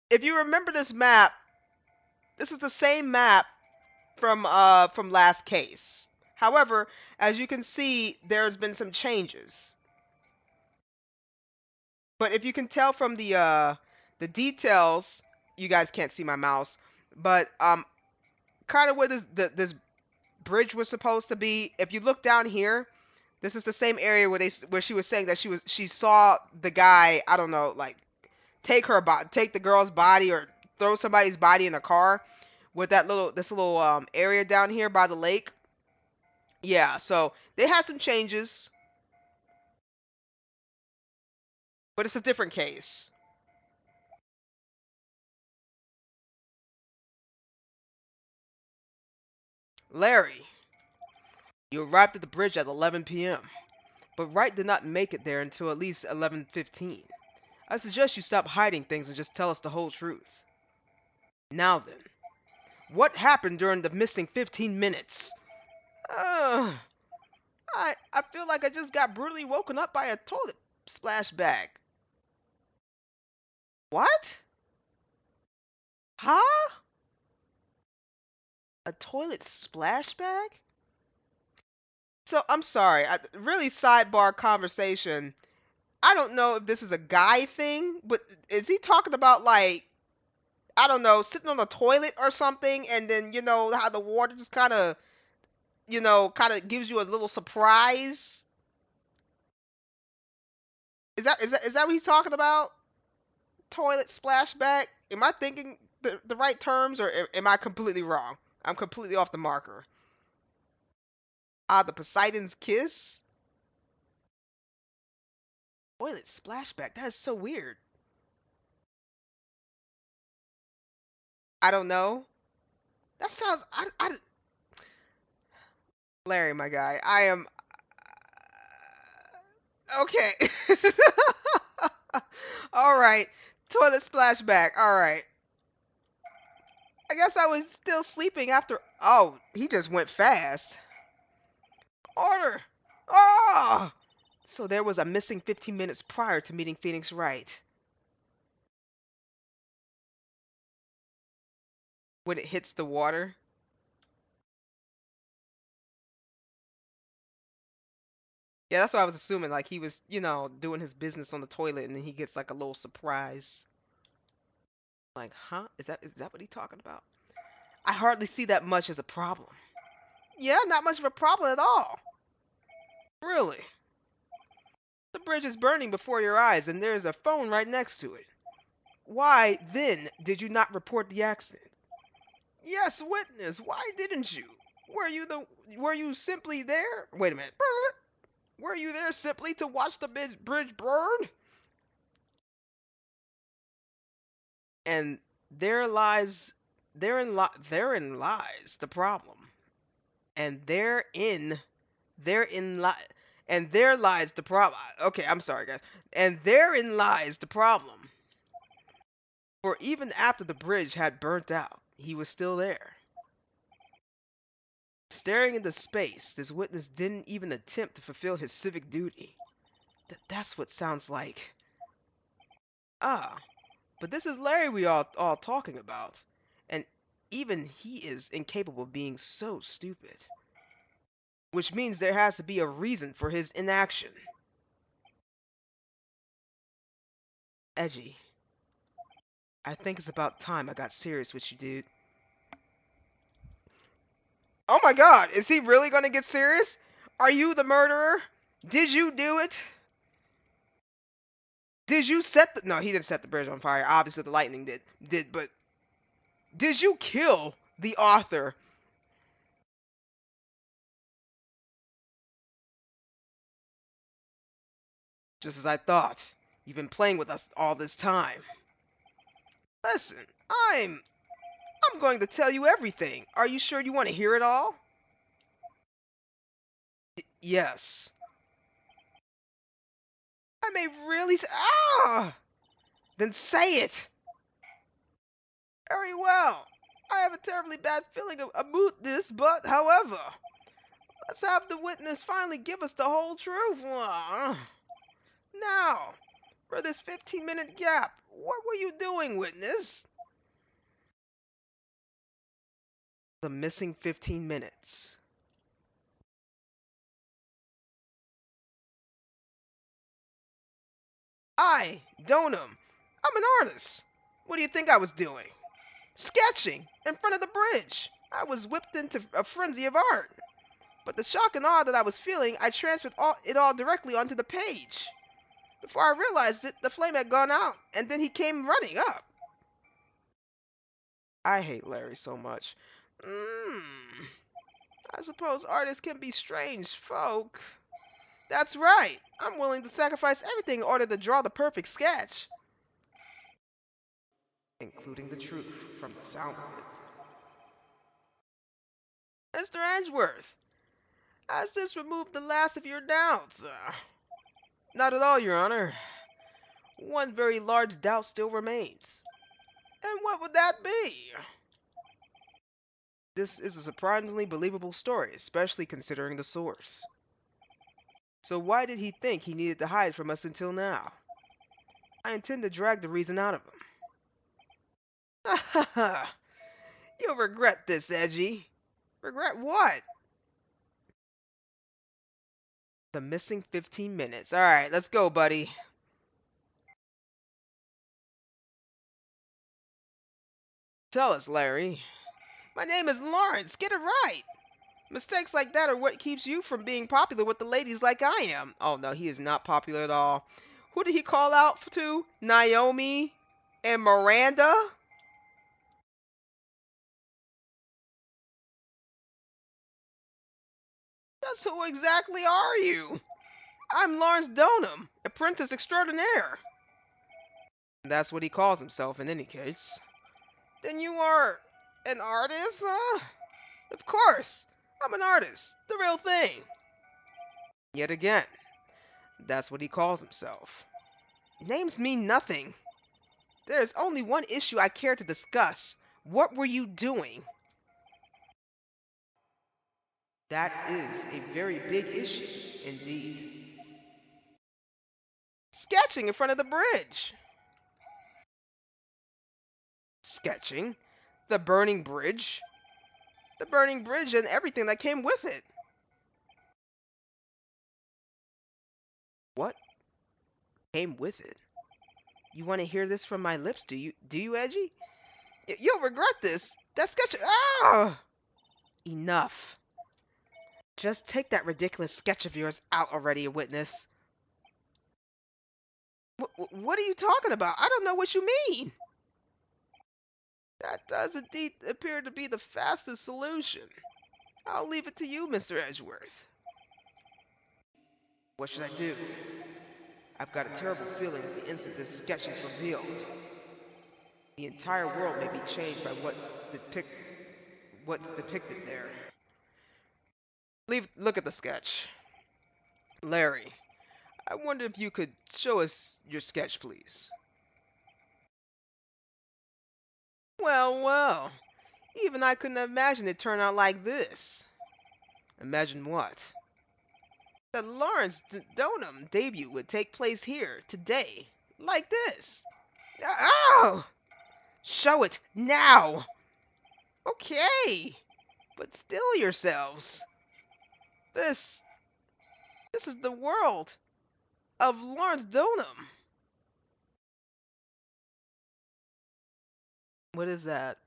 If you remember this map, this is the same map from last case. However, as you can see, there's been some changes. But if you can tell from the details, you guys can't see my mouse, but kind of where this bridge was supposed to be. If you look down here, this is the same area where she was saying that she saw the guy, I don't know, like take the girl's body or throw somebody's body in a car with this little area down here by the lake. Yeah, so they had some changes, but it's a different case. Larry, you arrived at the bridge at 11 p.m., but Wright did not make it there until at least 11:15. I suggest you stop hiding things and just tell us the whole truth. Now then, what happened during the missing 15 minutes? I feel like I just got brutally woken up by a toilet splash bag. What? Huh? A toilet splash bag? So, I'm sorry. Really sidebar conversation. I don't know if this is a guy thing, but is he talking about, like, I don't know, sitting on the toilet or something, and then, you know, how the water just kind of, you know, kind of gives you a little surprise? Is that what he's talking about? Toilet splashback? Am I thinking the right terms, or am I completely wrong? I'm completely off the marker. Ah, the Poseidon's kiss? Toilet splashback. That is so weird. I don't know. That sounds. Larry, my guy. I am. Okay. All right. Toilet splashback. All right. I guess I was still sleeping after. Oh, he just went fast. Order. Oh! So there was a missing 15 minutes prior to meeting Phoenix Wright. When it hits the water. Yeah, that's what I was assuming. Like he was, doing his business on the toilet, and then he gets like a little surprise. Like, huh? Is that what he's talking about? I hardly see that much as a problem. Yeah, not much of a problem at all. Really. The bridge is burning before your eyes, and there's a phone right next to it. Why, then, did you not report the accident? Yes, witness. Why didn't you? Were you simply there? Wait a minute. Were you there simply to watch the bridge burn? And there lies, therein lies the problem. And therein li, and there lies the problem. Okay, I'm sorry, guys. And therein lies the problem. For even after the bridge had burnt out, he was still there. Staring into space, this witness didn't even attempt to fulfill his civic duty. That's what sounds like. Ah, but this is Larry we all talking about. And even he is incapable of being so stupid. Which means there has to be a reason for his inaction. Edgy. I think it's about time I got serious with you, dude. Oh my god, is he really gonna get serious? Are you the murderer? Did you do it? Did you set the... No, he didn't set the bridge on fire. Obviously the lightning did, but... Did you kill the author? Just as I thought. You've been playing with us all this time. Listen, I'm going to tell you everything. Are you sure you want to hear it all? Yes. I may really then say it. Very well. I have a terribly bad feeling about this, but however, let's have the witness finally give us the whole truth. Now, for this 15-minute gap, what were you doing, witness? The missing 15 minutes. I, Donum, I'm an artist. What do you think I was doing? Sketching in front of the bridge. I was whipped into a frenzy of art. But the shock and awe that I was feeling, I transferred it all directly onto the page. Before I realized it, the flame had gone out, and then he came running up. I hate Larry so much. I suppose artists can be strange folk. That's right. I'm willing to sacrifice everything in order to draw the perfect sketch. Including the truth from the sound of it. Mr. Edgeworth, has this removed the last of your doubts? Not at all, Your Honor. One very large doubt still remains. And what would that be? This is a surprisingly believable story, especially considering the source. So why did he think he needed to hide from us until now? I intend to drag the reason out of him. Ha ha ha! You'll regret this, Edgy. Regret what? The missing 15 minutes. Alright, let's go, buddy. Tell us, Larry. My name is Lawrence. Get it right. Mistakes like that are what keeps you from being popular with the ladies like I am. Oh, no, he is not popular at all. Who did he call out to? Naomi and Miranda? Just who exactly are you? I'm Lawrence Donham, apprentice extraordinaire. That's what he calls himself in any case. Then you are an artist, huh? Of course, I'm an artist, the real thing. Yet again, that's what he calls himself. Names mean nothing. There's only one issue I care to discuss. What were you doing? That is a very big issue, indeed. Sketching in front of the bridge. Sketching? The burning bridge? The burning bridge and everything that came with it. What came with it? You want to hear this from my lips, do you? Do you, Edgy? You'll regret this. That sketch. Ah! Enough. Just take that ridiculous sketch of yours out already, Witness. What are you talking about? I don't know what you mean. That does indeed appear to be the fastest solution. I'll leave it to you, Mr. Edgeworth. What should I do? I've got a terrible feeling that the instant this sketch is revealed, the entire world may be changed by what's depicted there. Look at the sketch. Larry, I wonder if you could show us your sketch, please. Well, well. Even I couldn't imagine it turned out like this. Imagine what? That Lawrence Donham debut would take place here, today, like this. Oh! Show it, now! Okay, but still yourselves. This is the world of Lawrence Donham. What is that?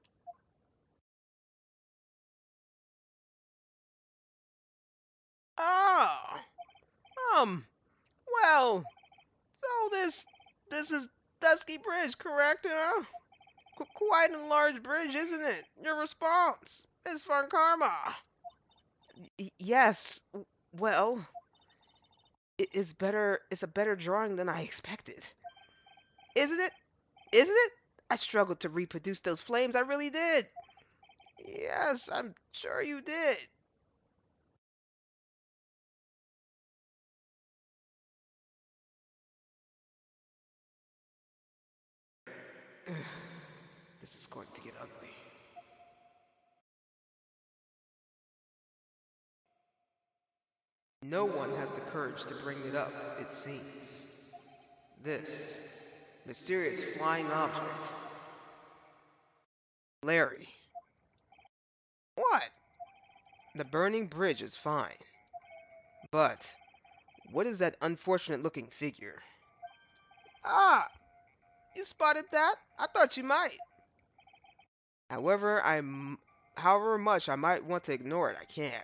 Oh, well, so this is Dusky Bridge, correct, huh? Quite a large bridge, isn't it? Your response, Miss Von Karma. Yes, well, it's better. It's a better drawing than I expected. Isn't it? Isn't it? I struggled to reproduce those flames. I really did. Yes, I'm sure you did. This is going to get ugly. No one has the courage to bring it up, it seems. This mysterious flying object. Larry. What? The burning bridge is fine. But what is that unfortunate looking figure? Ah, you spotted that? I thought you might. However, however much I might want to ignore it, I can't.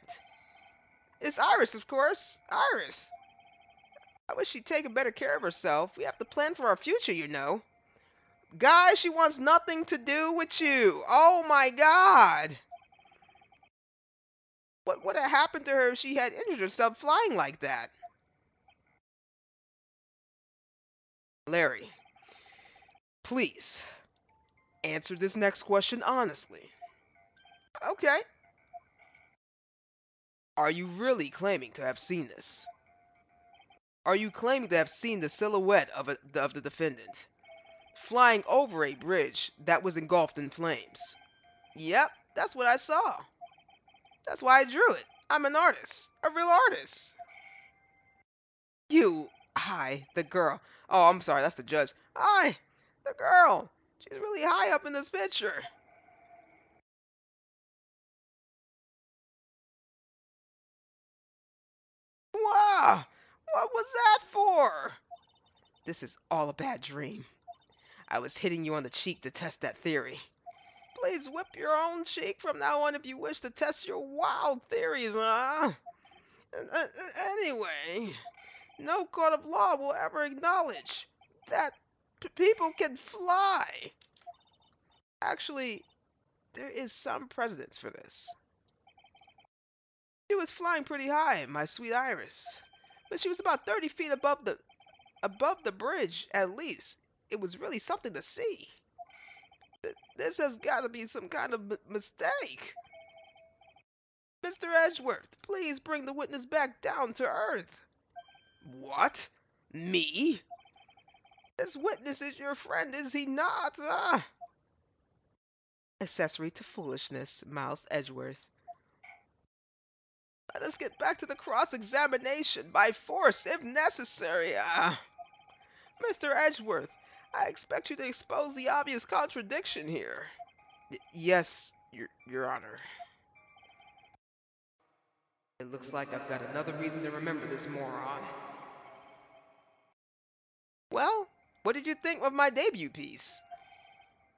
It's Iris, of course. Iris. I wish she'd taken better care of herself. We have to plan for our future, you know. Guys, she wants nothing to do with you. Oh my god. What would have happened to her if she had injured herself flying like that? Larry, please, answer this next question honestly. Okay. Are you really claiming to have seen this? Are you claiming to have seen the silhouette of the defendant flying over a bridge that was engulfed in flames? Yep, that's what I saw. That's why I drew it. I'm an artist. A real artist. Hi, the girl. Oh, I'm sorry, that's the judge. Hi, the girl. She's really high up in this picture. Wow, what was that for? This is all a bad dream. I was hitting you on the cheek to test that theory. Please whip your own cheek from now on if you wish to test your wild theories, huh? Anyway, no court of law will ever acknowledge that people can fly. Actually, there is some precedence for this. She was flying pretty high, my sweet Iris. But she was about 30 feet above the bridge, at least. It was really something to see. This has got to be some kind of mistake. Mr. Edgeworth, please bring the witness back down to earth. What? Me? This witness is your friend, is he not? Accessory to foolishness, mouthed Edgeworth. Let us get back to the cross-examination by force, if necessary. Mr. Edgeworth, I expect you to expose the obvious contradiction here. Yes, Your Honor. It looks like I've got another reason to remember this moron. Well, what did you think of my debut piece?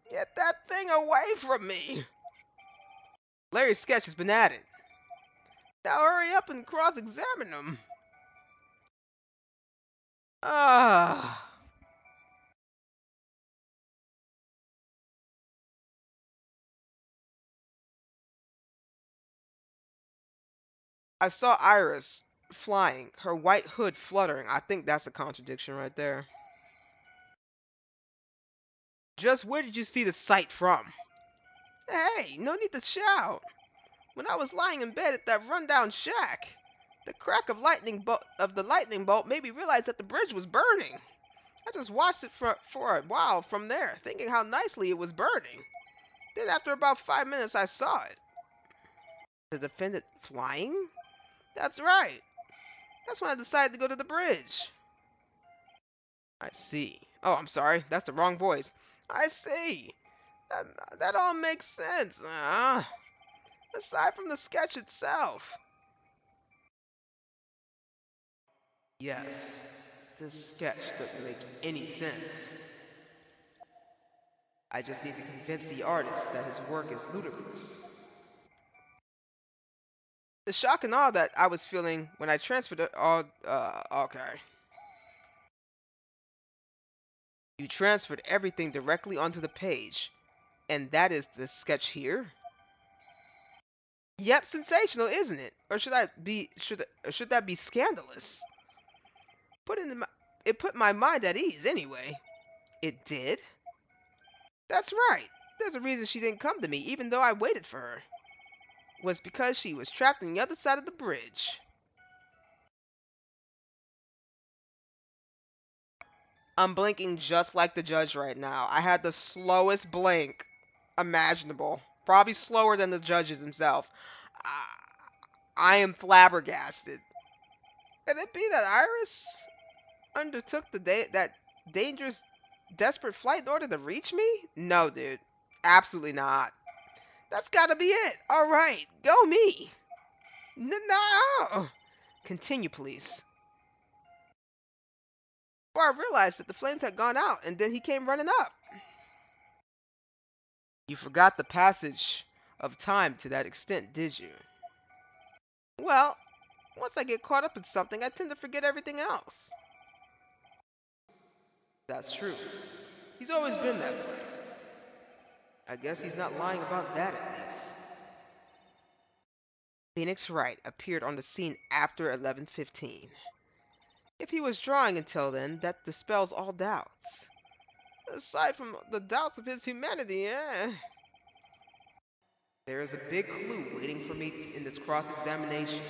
Get that thing away from me! Larry's sketch has been added. Now hurry up and cross-examine him. Ah. I saw Iris flying, her white hood fluttering. I think that's a contradiction right there. Just where did you see the sight from? Hey, no need to shout. When I was lying in bed at that rundown shack, the crack of the lightning bolt made me realize that the bridge was burning. I just watched it for a while from there, thinking how nicely it was burning. Then after about 5 minutes, I saw it. The defendant flying? That's right. That's when I decided to go to the bridge. I see. Oh, I'm sorry. That's the wrong voice. I see. That all makes sense. Aside from the sketch itself. Yes, this sketch doesn't make any sense. I just need to convince the artist that his work is ludicrous. The shock and awe that I was feeling when I transferred it all, okay. You transferred everything directly onto the page, and that is the sketch here? Yep, sensational, isn't it? Or should that be scandalous? It put my mind at ease anyway. It did? That's right. There's a reason she didn't come to me, even though I waited for her. It was because she was trapped on the other side of the bridge. I'm blinking just like the judge right now. I had the slowest blink imaginable. Probably slower than the judges himself. I am flabbergasted. Could it be that Iris undertook that dangerous, desperate flight in order to reach me? No, dude. Absolutely not. That's gotta be it. Alright, go me. No! Continue, please. Before I realized that the flames had gone out, and then he came running up. You forgot the passage of time to that extent, did you? Well, once I get caught up in something, I tend to forget everything else. That's true. He's always been that way. I guess he's not lying about that at least. Phoenix Wright appeared on the scene after 11:15. If he was drawing until then, that dispels all doubts. Aside from the doubts of his humanity, there is a big clue waiting for me in this cross-examination.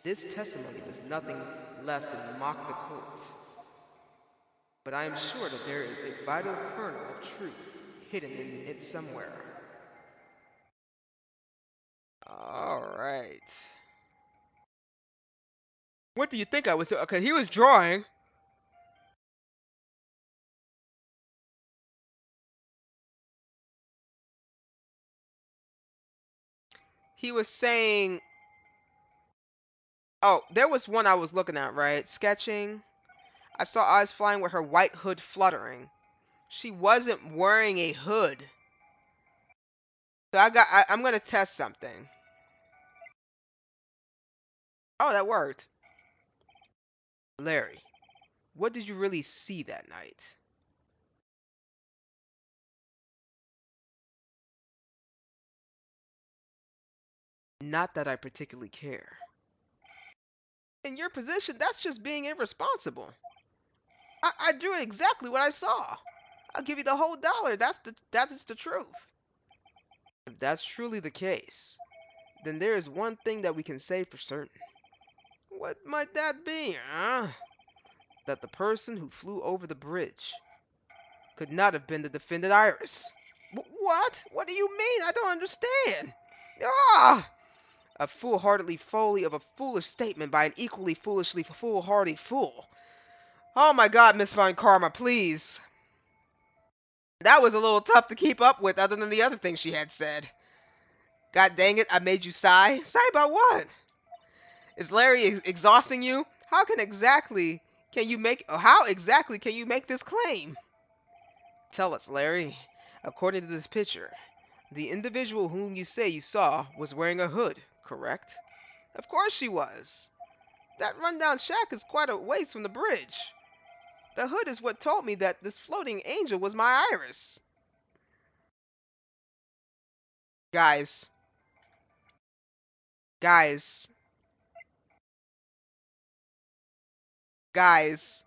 This testimony does nothing less than mock the court. But I am sure that there is a vital kernel of truth hidden in it somewhere. Alright. What do you think I was doing? Okay, he was drawing. He was saying... Oh, there was one I was looking at, right? Sketching. I saw eyes flying with her white hood fluttering. She wasn't wearing a hood. So I'm gonna test something. Oh, that worked. Larry, what did you really see that night? Not that I particularly care. In your position, that's just being irresponsible. I drew exactly what I saw. I'll give you the whole dollar. That is the truth. If that's truly the case, then there is one thing that we can say for certain. What might that be, huh? That the person who flew over the bridge could not have been the defendant Iris. What? What do you mean? I don't understand. Ah! A foolhardily folly of a foolish statement by an equally foolishly foolhardy fool. Oh my god, Miss Von Karma, please. That was a little tough to keep up with other than the other things she had said. God dang it, I made you sigh. Sigh about what? Is Larry exhausting you? How exactly can you make this claim? Tell us, Larry. According to this picture, the individual whom you say you saw was wearing a hood, correct? Of course she was. That rundown shack is quite a ways from the bridge. The hood is what told me that this floating angel was my Iris. Guys. Guys. Guys.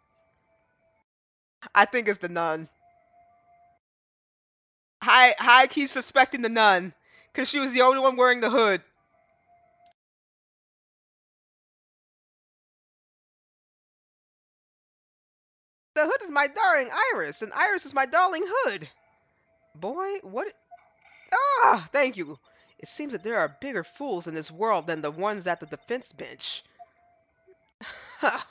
I think it's the nun. High key suspecting the nun. Because she was the only one wearing the hood. The hood is my darling Iris, and Iris is my darling hood. Boy, what? Ah, thank you. It seems that there are bigger fools in this world than the ones at the defense bench. Ha!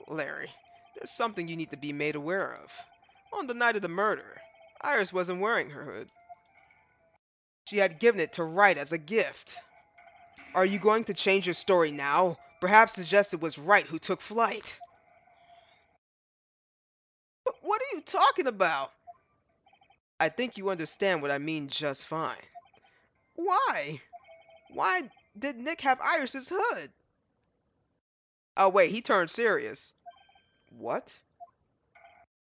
Larry, there's something you need to be made aware of. On the night of the murder, Iris wasn't wearing her hood. She had given it to Wright as a gift. Are you going to change your story now? Perhaps suggest it was Wright who took flight. But what are you talking about? I think you understand what I mean just fine. Why? Why did Nick have Iris's hood? Oh wait, he turned serious. What?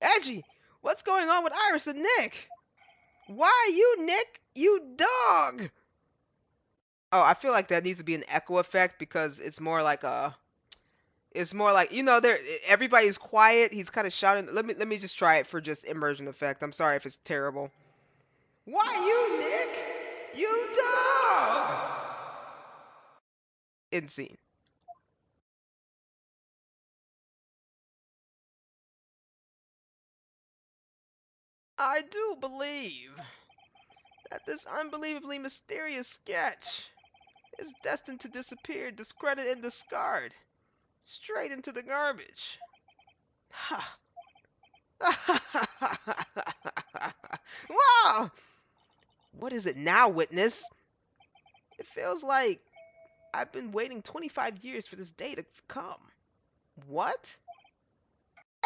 Edgy, what's going on with Iris and Nick? Why you, Nick? You dog! Oh, I feel like that needs to be an echo effect because it's more like there everybody's quiet, he's kind of shouting. Let me just try it for just immersion effect. I'm sorry if it's terrible. Why you, Nick? You dog! End scene. I do believe that this unbelievably mysterious sketch is destined to disappear, discredit, and discard straight into the garbage. Ha! Wow! What is it now, witness? It feels like I've been waiting 25 years for this day to come. What?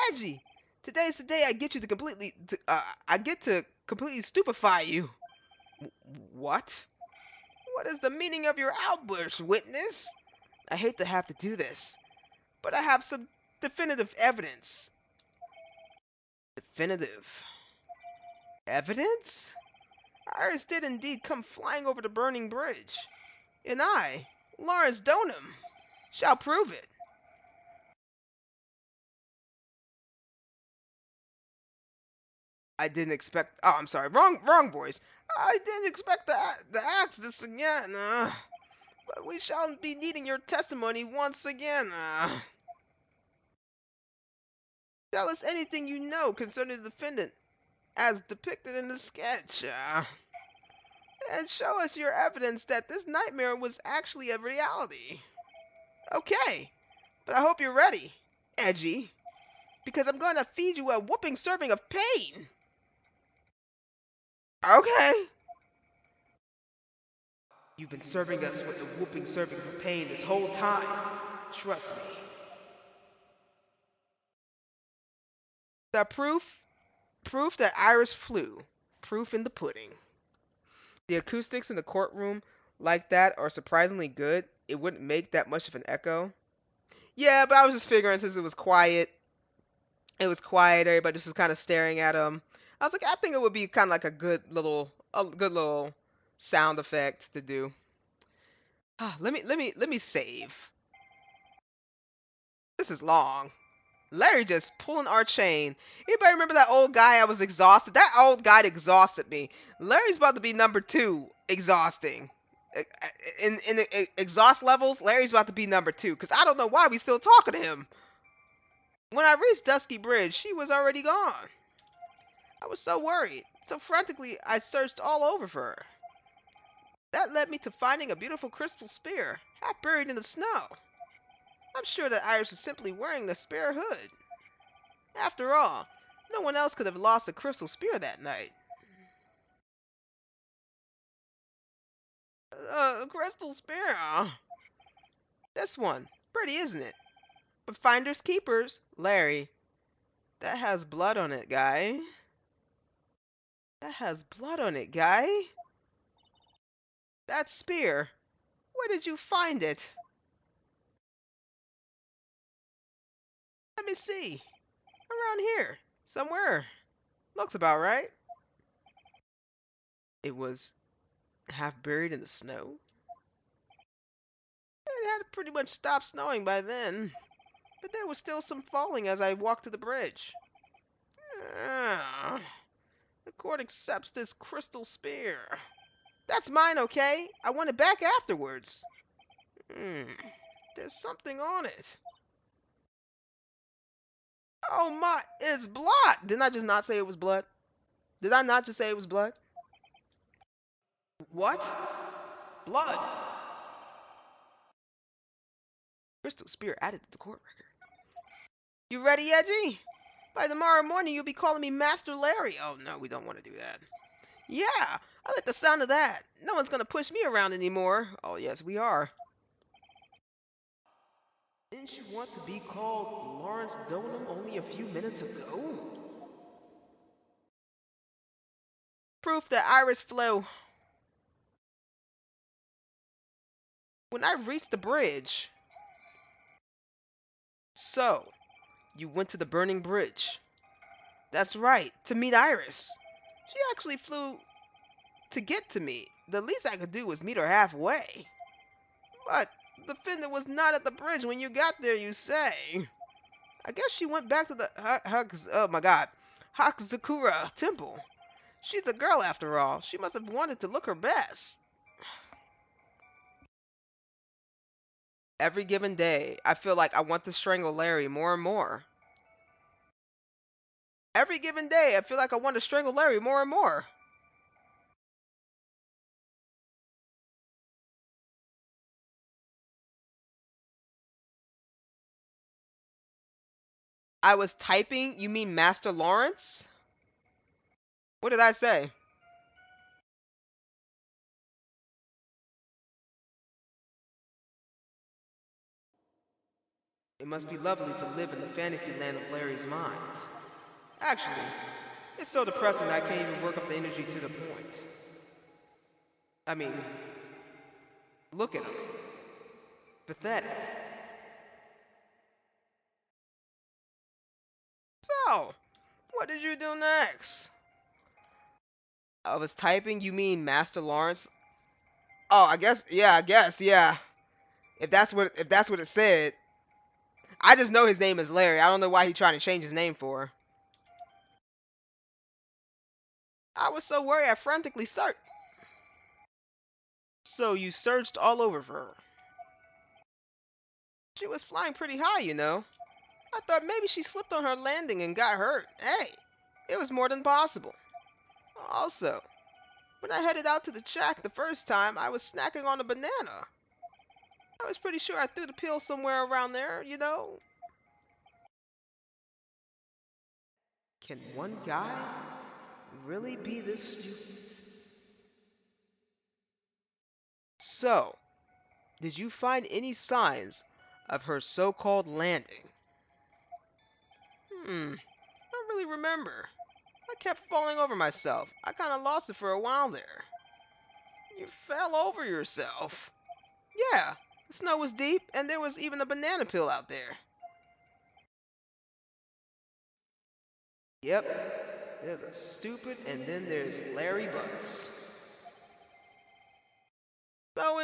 Edgy! Today's the day I get to completely stupefy you. What? What is the meaning of your outburst, witness? I hate to have to do this, but I have some definitive evidence. Definitive evidence? Iris did indeed come flying over the burning bridge, and I, Lawrence Donham, shall prove it. I didn't expect. Oh, I'm sorry. Wrong voice. I didn't expect to ask this again. But we shall be needing your testimony once again. Tell us anything you know concerning the defendant, as depicted in the sketch. And show us your evidence that this nightmare was actually a reality. Okay, but I hope you're ready, Edgy, because I'm going to feed you a whooping serving of pain. Okay. You've been serving us with the whooping servings of pain this whole time. Trust me. The proof that Iris flew. Proof in the pudding. The acoustics in the courtroom like that are surprisingly good. It wouldn't make that much of an echo. Yeah, but I was just figuring since it was quiet, everybody just was kind of staring at him. I was like, I think it would be kind of like a good little sound effect to do. Let me save. This is long. Larry just pulling our chain. Anybody remember that old guy? I was exhausted. That old guy exhausted me. Larry's about to be number 2, exhausting. In the exhaust levels, Larry's about to be number 2. Because I don't know why we still talking to him. When I reached Dusky Bridge, she was already gone. I was so worried. So frantically, I searched all over for her. That led me to finding a beautiful crystal spear, half buried in the snow. I'm sure that Iris was simply wearing the spare hood. After all, no one else could have lost a crystal spear that night. Crystal spear? This one. Pretty, isn't it? But finders keepers, Larry. That has blood on it, guy. That has blood on it, guy. That spear. Where did you find it? Let me see. Around here. Somewhere. Looks about right. It was half buried in the snow. It had pretty much stopped snowing by then. But there was still some falling as I walked to the bridge. The court accepts this crystal spear. That's mine, okay? I want it back afterwards. There's something on it. Oh my, it's blood! Didn't I just not say it was blood? Did I not just say it was blood? What? Blood. Crystal spear added to the court record. You ready, Edgy? By tomorrow morning, you'll be calling me Master Larry. Oh no, we don't want to do that. Yeah, I like the sound of that. No one's gonna push me around anymore. Oh yes, we are. Didn't you want to be called Lawrence Donham only a few minutes ago? Proof that Iris flew. When I reached the bridge. So, you went to the burning bridge. That's right, to meet Iris. She actually flew to get to me. The least I could do was meet her halfway. But the Fender was not at the bridge when you got there, you say. I guess she went back to the Hakzakura temple. She's a girl after all. She must have wanted to look her best. Every given day, I feel like I want to strangle Larry more and more. Every given day, I feel like I want to strangle Larry more and more. I was typing, you mean Master Lawrence? What did I say? It must be lovely to live in the fantasy land of Larry's mind. Actually, it's so depressing that I can't even work up the energy to the point. I mean, look at him. Pathetic. So, what did you do next? I was typing, you mean Master Lawrence? Oh, I guess, yeah. If that's what it said. I just know his name is Larry. I don't know why he's trying to change his name for. I was so worried I frantically searched. So you searched all over for her. She was flying pretty high, you know. I thought maybe she slipped on her landing and got hurt. Hey, it was more than possible. Also, when I headed out to the track the first time, I was snacking on a banana. I was pretty sure I threw the peel somewhere around there, you know. Can one guy really be this stupid? So, did you find any signs of her so-called landing? I don't really remember. I kept falling over myself. I kind of lost it for a while there. You fell over yourself? Yeah, the snow was deep and there was even a banana peel out there. Yep, there's a stupid and then there's Larry Butts. So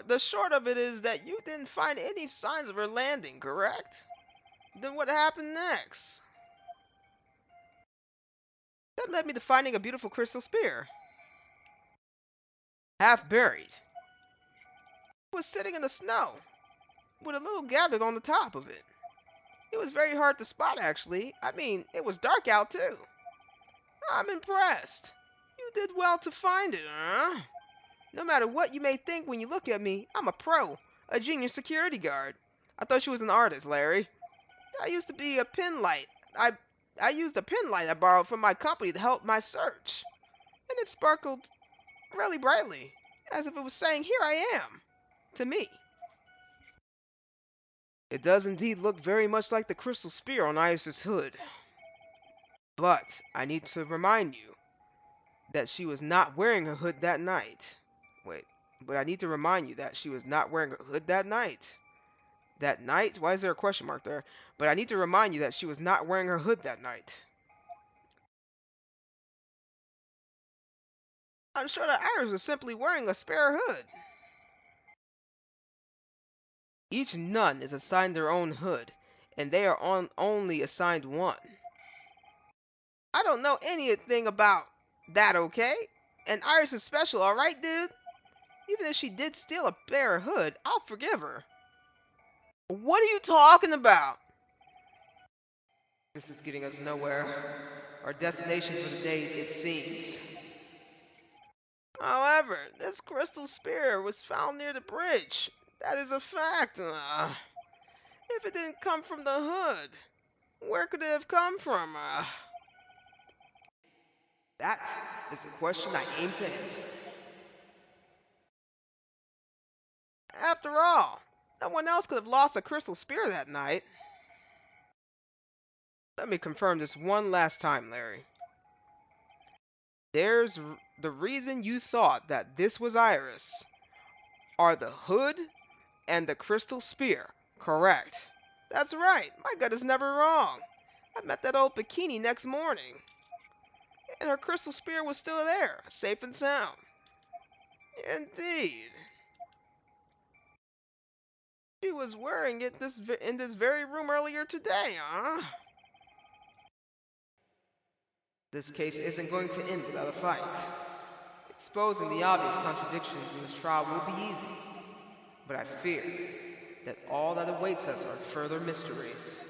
the short of it is that you didn't find any signs of her landing, correct? Then what happened next? That led me to finding a beautiful crystal spear. Half buried. It was sitting in the snow, with a little gathered on the top of it. It was very hard to spot, actually. I mean, it was dark out, too. I'm impressed. You did well to find it, huh? No matter what you may think when you look at me, I'm a pro, a junior security guard. I thought you was an artist, Larry. I used to be a pin light. I used a pin light I borrowed from my company to help my search. And it sparkled really brightly, as if it was saying, "Here I am," to me. It does indeed look very much like the crystal spear on Iris's hood. But I need to remind you that she was not wearing her hood that night. Wait, but I need to remind you that she was not wearing a hood that night. That night? Why is there a question mark there? But I need to remind you that she was not wearing her hood that night. I'm sure that Iris was simply wearing a spare hood. Each nun is assigned their own hood, and they are only assigned one. I don't know anything about that, okay? And Iris is special, alright, dude? Even if she did steal a spare hood, I'll forgive her. What are you talking about? This is getting us nowhere. Our destination for the day, it seems. However, this crystal spear was found near the bridge. That is a fact. If it didn't come from the hood, where could it have come from? That is the question I aim to answer. After all, no one else could have lost a crystal spear that night. Let me confirm this one last time, Larry. There's the reason you thought that this was Iris are the hood and the crystal spear, correct? That's right, my gut is never wrong. I met that old bikini next morning, and her crystal spear was still there, safe and sound. Indeed. She was wearing it in this very room earlier today, huh? This case isn't going to end without a fight. Exposing the obvious contradictions in this trial will be easy, but I fear that all that awaits us are further mysteries.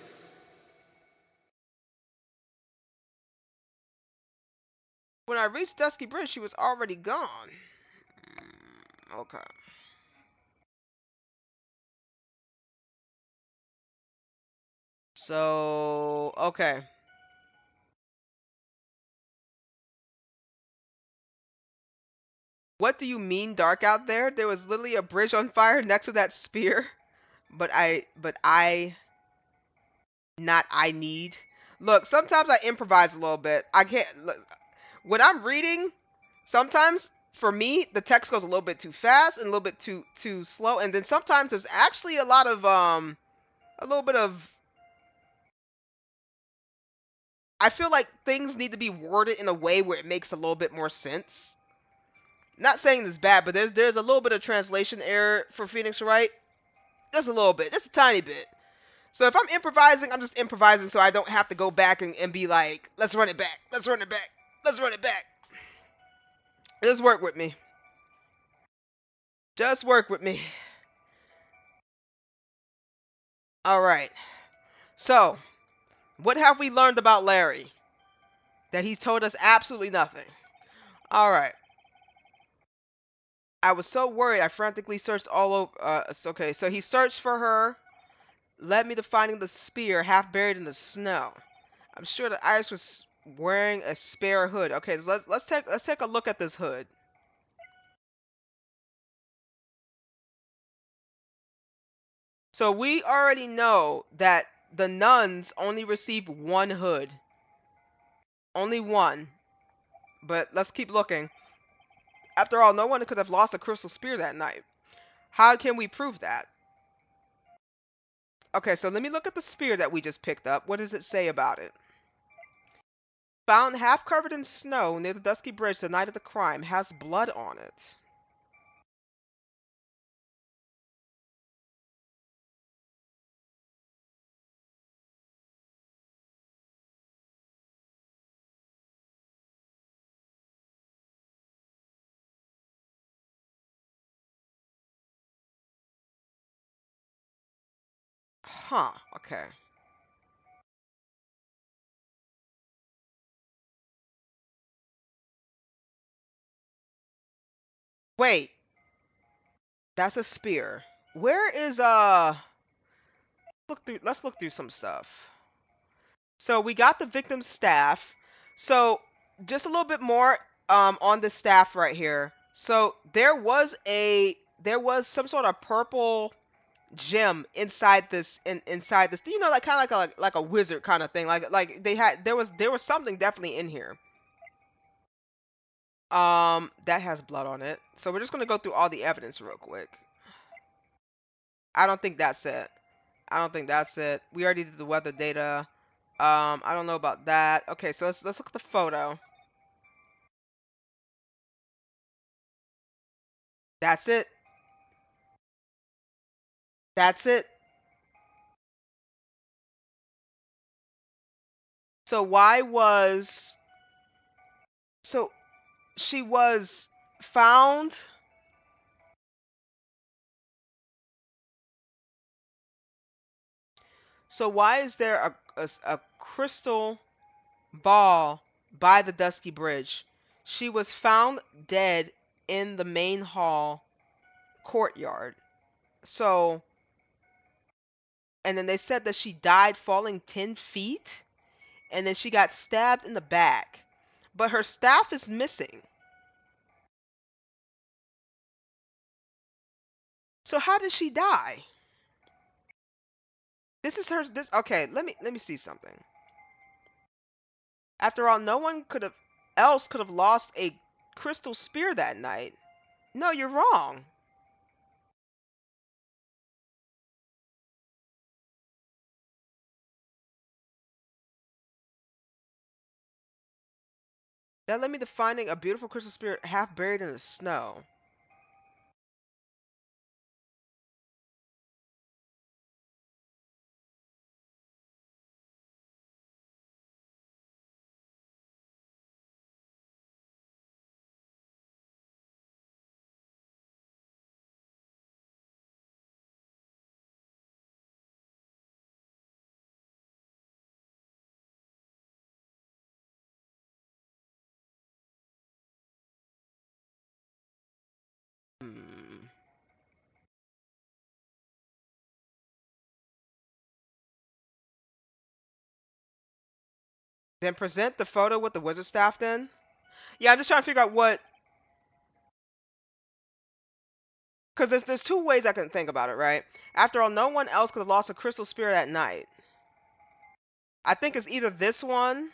When I reached Dusky Bridge, she was already gone. Okay. So, okay. What do you mean dark out there? There was literally a bridge on fire next to that spear. Not I need. Look, sometimes I improvise a little bit. I can't, look, when I'm reading, sometimes for me the text goes a little bit too fast and a little bit too slow, and then sometimes there's actually a lot of a little bit of, I feel like things need to be worded in a way where it makes a little bit more sense. Not saying this is bad, but there's a little bit of translation error for Phoenix Wright. Just a little bit, just a tiny bit. So if I'm improvising, I'm just improvising so I don't have to go back and be like, let's run it back, let's run it back, let's run it back. Just work with me. Just work with me. Alright. So, what have we learned about Larry? That he's told us absolutely nothing. Alright. I was so worried I frantically searched all over. Okay, so he searched for her, led me to finding the spear half buried in the snow. I'm sure that Iris was wearing a spare hood. Okay, so let's take a look at this hood. So we already know that the nuns only receive one hood. Only one. But let's keep looking. After all, no one could have lost a crystal spear that night. How can we prove that? Okay, so let me look at the spear that we just picked up. What does it say about it? Found half covered in snow near the Dusky Bridge the night of the crime. Has blood on it. Huh, okay. Wait, that's a spear. Where is let's look through some stuff. So we got the victim's staff. So just a little bit more on the staff right here. So there was some sort of purple gem inside this inside this, you know, like kind of like a wizard kind of thing. Like they had there was something definitely in here. That has blood on it. So we're just gonna go through all the evidence real quick. I don't think that's it. I don't think that's it. We already did the weather data. I don't know about that. Okay, so let's look at the photo. That's it. That's it. So why was so she was found. So why is there a crystal ball by the Dusky Bridge? She was found dead in the main hall courtyard. So, and then they said that she died falling 10 feet, and then she got stabbed in the back. But her staff is missing. So how did she die? This is her. This okay. Let me see something. After all, no one could have lost a crystal spear that night. No, you're wrong. That led me to finding a beautiful crystal spear half buried in the snow. Hmm. Then present the photo with the wizard staff then? Yeah, I'm just trying to figure out what. Because there's two ways I can think about it, right? After all, no one else could have lost a crystal spear that night. I think it's either this one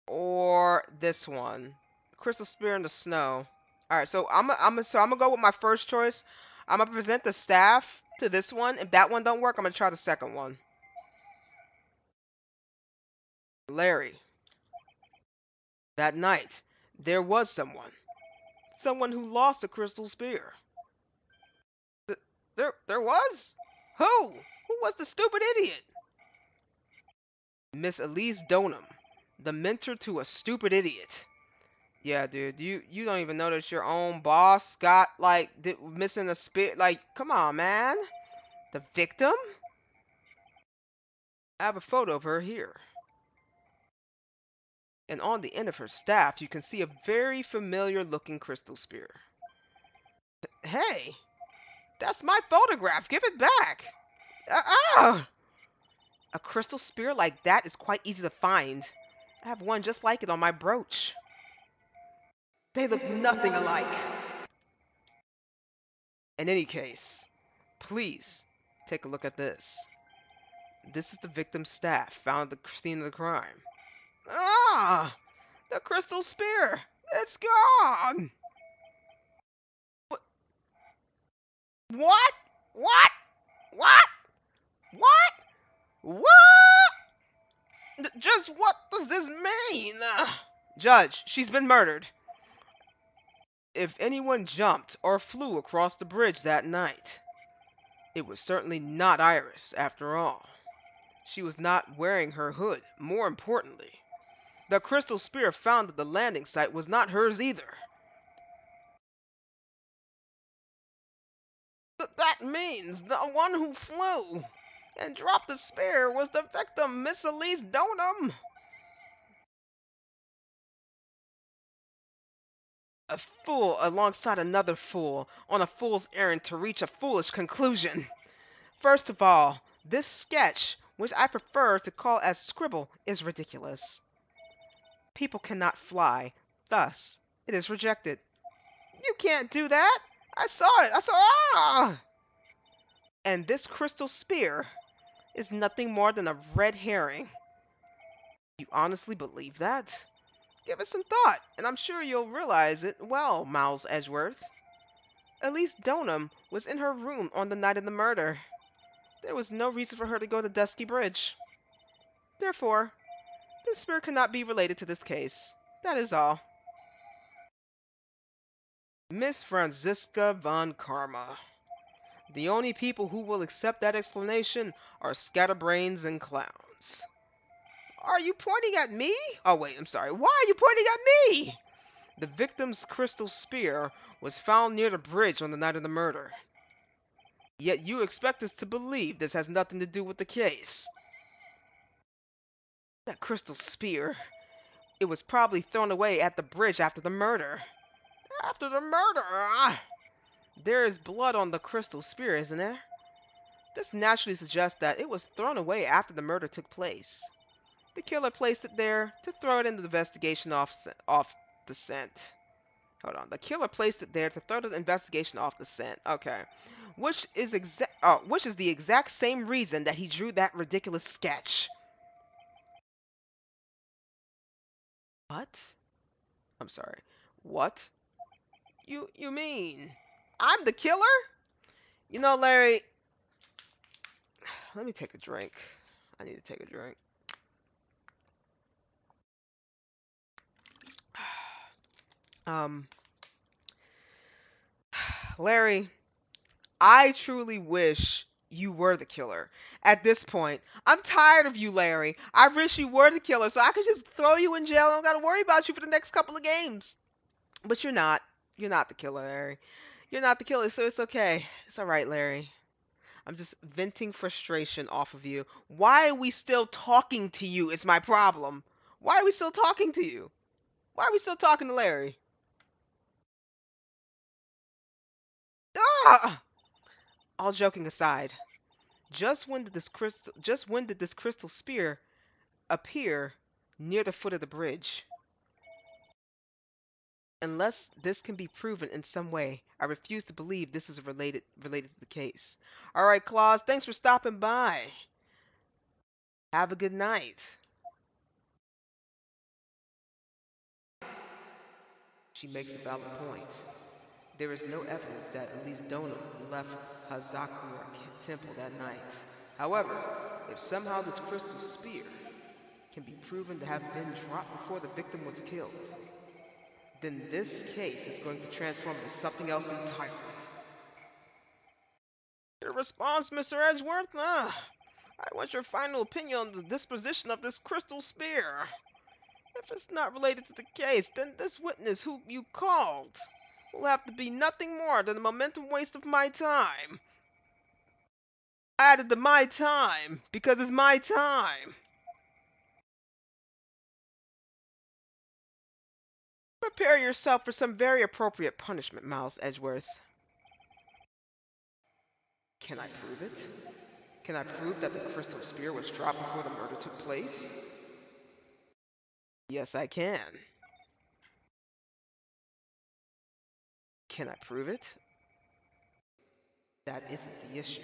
or this one. Crystal spear in the snow. All right, so I'm gonna go with my first choice. I'm gonna present the staff to this one. If that one don't work, I'm gonna try the second one. Larry, that night there was someone who lost a crystal spear. There was? Who? Who was the stupid idiot? Miss Elise Donham, the mentor to a stupid idiot. Yeah, dude, you don't even notice your own boss got like missing a spear. Like, come on, man. The victim? I have a photo of her here. And on the end of her staff, you can see a very familiar looking crystal spear. Hey, that's my photograph. Give it back. Ah! A crystal spear like that is quite easy to find. I have one just like it on my brooch. They look nothing alike. In any case, please take a look at this. This is the victim's staff found at the scene of the crime. Ah! The crystal spear! It's gone! What? What? What? What? What? Just what does this mean? Judge, she's been murdered. If anyone jumped or flew across the bridge that night, it was certainly not Iris, after all. She was not wearing her hood. More importantly, the crystal spear found at the landing site was not hers either. That means means the one who flew and dropped the spear was the victim, Miss Elise Donham. A fool alongside another fool on a fool's errand to reach a foolish conclusion. First of all, this sketch, which I prefer to call as scribble, is ridiculous. People cannot fly, thus it is rejected. You can't do that. I saw it. Ah! And this crystal spear is nothing more than a red herring. You honestly believe that? Give it some thought, and I'm sure you'll realize it well, Miles Edgeworth. Elise Donham was in her room on the night of the murder. There was no reason for her to go to Dusky Bridge. Therefore, this spear cannot be related to this case. That is all. Miss Franziska von Karma. The only people who will accept that explanation are scatterbrains and clowns. Are you pointing at me? Oh wait, I'm sorry. Why are you pointing at me? The victim's crystal spear was found near the bridge on the night of the murder. Yet you expect us to believe this has nothing to do with the case. That crystal spear, it was probably thrown away at the bridge after the murder. After the murder? There is blood on the crystal spear, isn't there? This naturally suggests that it was thrown away after the murder took place. The killer placed it there to throw it into the investigation off the scent. Hold on. The killer placed it there to throw the investigation off the scent. Okay. Which is the exact same reason that he drew that ridiculous sketch. What? I'm sorry. What? You mean I'm the killer? You know, Larry, let me take a drink. I need to take a drink. Larry, I truly wish you were the killer. At this point, I'm tired of you, Larry. I wish you were the killer so I could just throw you in jail and I don't gotta worry about you for the next couple of games. But you're not. You're not the killer, Larry. You're not the killer, so it's okay. It's alright, Larry. I'm just venting frustration off of you. Why are we still talking to you is my problem. Why are we still talking to you? Why are we still talking to Larry? Ah! All joking aside, just when did this crystal spear appear near the foot of the bridge? Unless this can be proven in some way, I refuse to believe this is related to the case. All right, Claus, thanks for stopping by. Have a good night. She makes a valid point. There is no evidence that Elise Donham left Hazakura Temple that night. However, if somehow this crystal spear can be proven to have been dropped before the victim was killed, then this case is going to transform into something else entirely. Your response, Mr. Edgeworth? I want your final opinion on the disposition of this crystal spear. If it's not related to the case, then this witness who you called will have to be nothing more than a momentum waste of my time. I added the my time because it's my time. Prepare yourself for some very appropriate punishment, Miles Edgeworth. Can I prove it? Can I prove that the crystal spear was dropped before the murder took place? Yes, I can. Can I prove it? That isn't the issue.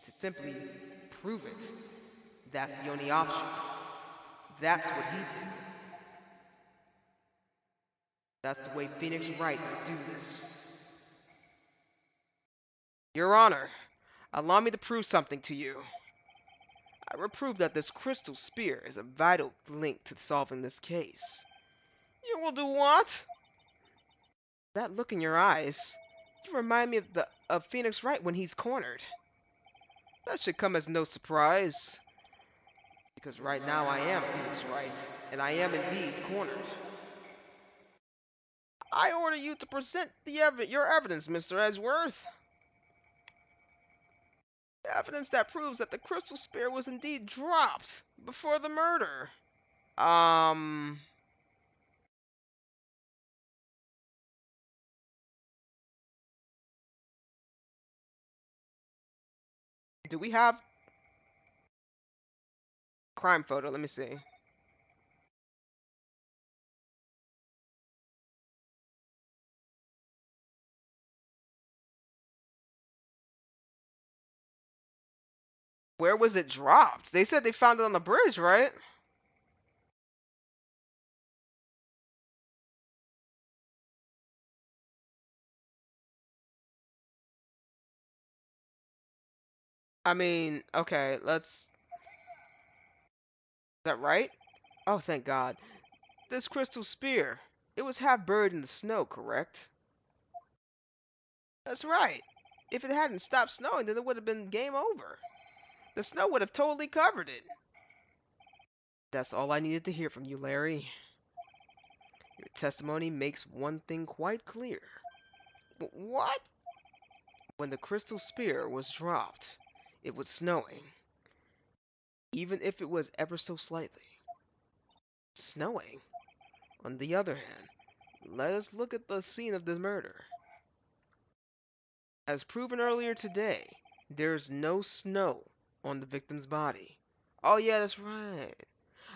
To simply prove it, that's the only option. That's what he did. That's the way Phoenix Wright would do this. Your Honor, allow me to prove something to you. I will prove that this crystal spear is a vital link to solving this case. You will do what? That look in your eyes. You remind me of Phoenix Wright when he's cornered. That should come as no surprise. Because right now I am Phoenix Wright, and I am indeed cornered. I order you to present your evidence, Mr. Edgeworth. Evidence that proves that the crystal spear was indeed dropped before the murder. Do we have crime photo? Let me see. Where was it dropped? They said they found it on the bridge, right? I mean, okay, let's. Is that right? Oh, thank God. This crystal spear. It was half buried in the snow, correct? That's right. If it hadn't stopped snowing, then it would have been game over. The snow would have totally covered it. That's all I needed to hear from you, Larry. Your testimony makes one thing quite clear. What? When the crystal spear was dropped, it was snowing, even if it was ever so slightly. Snowing. On the other hand, let us look at the scene of the murder. As proven earlier today, there's no snow on the victim's body. Oh yeah, that's right.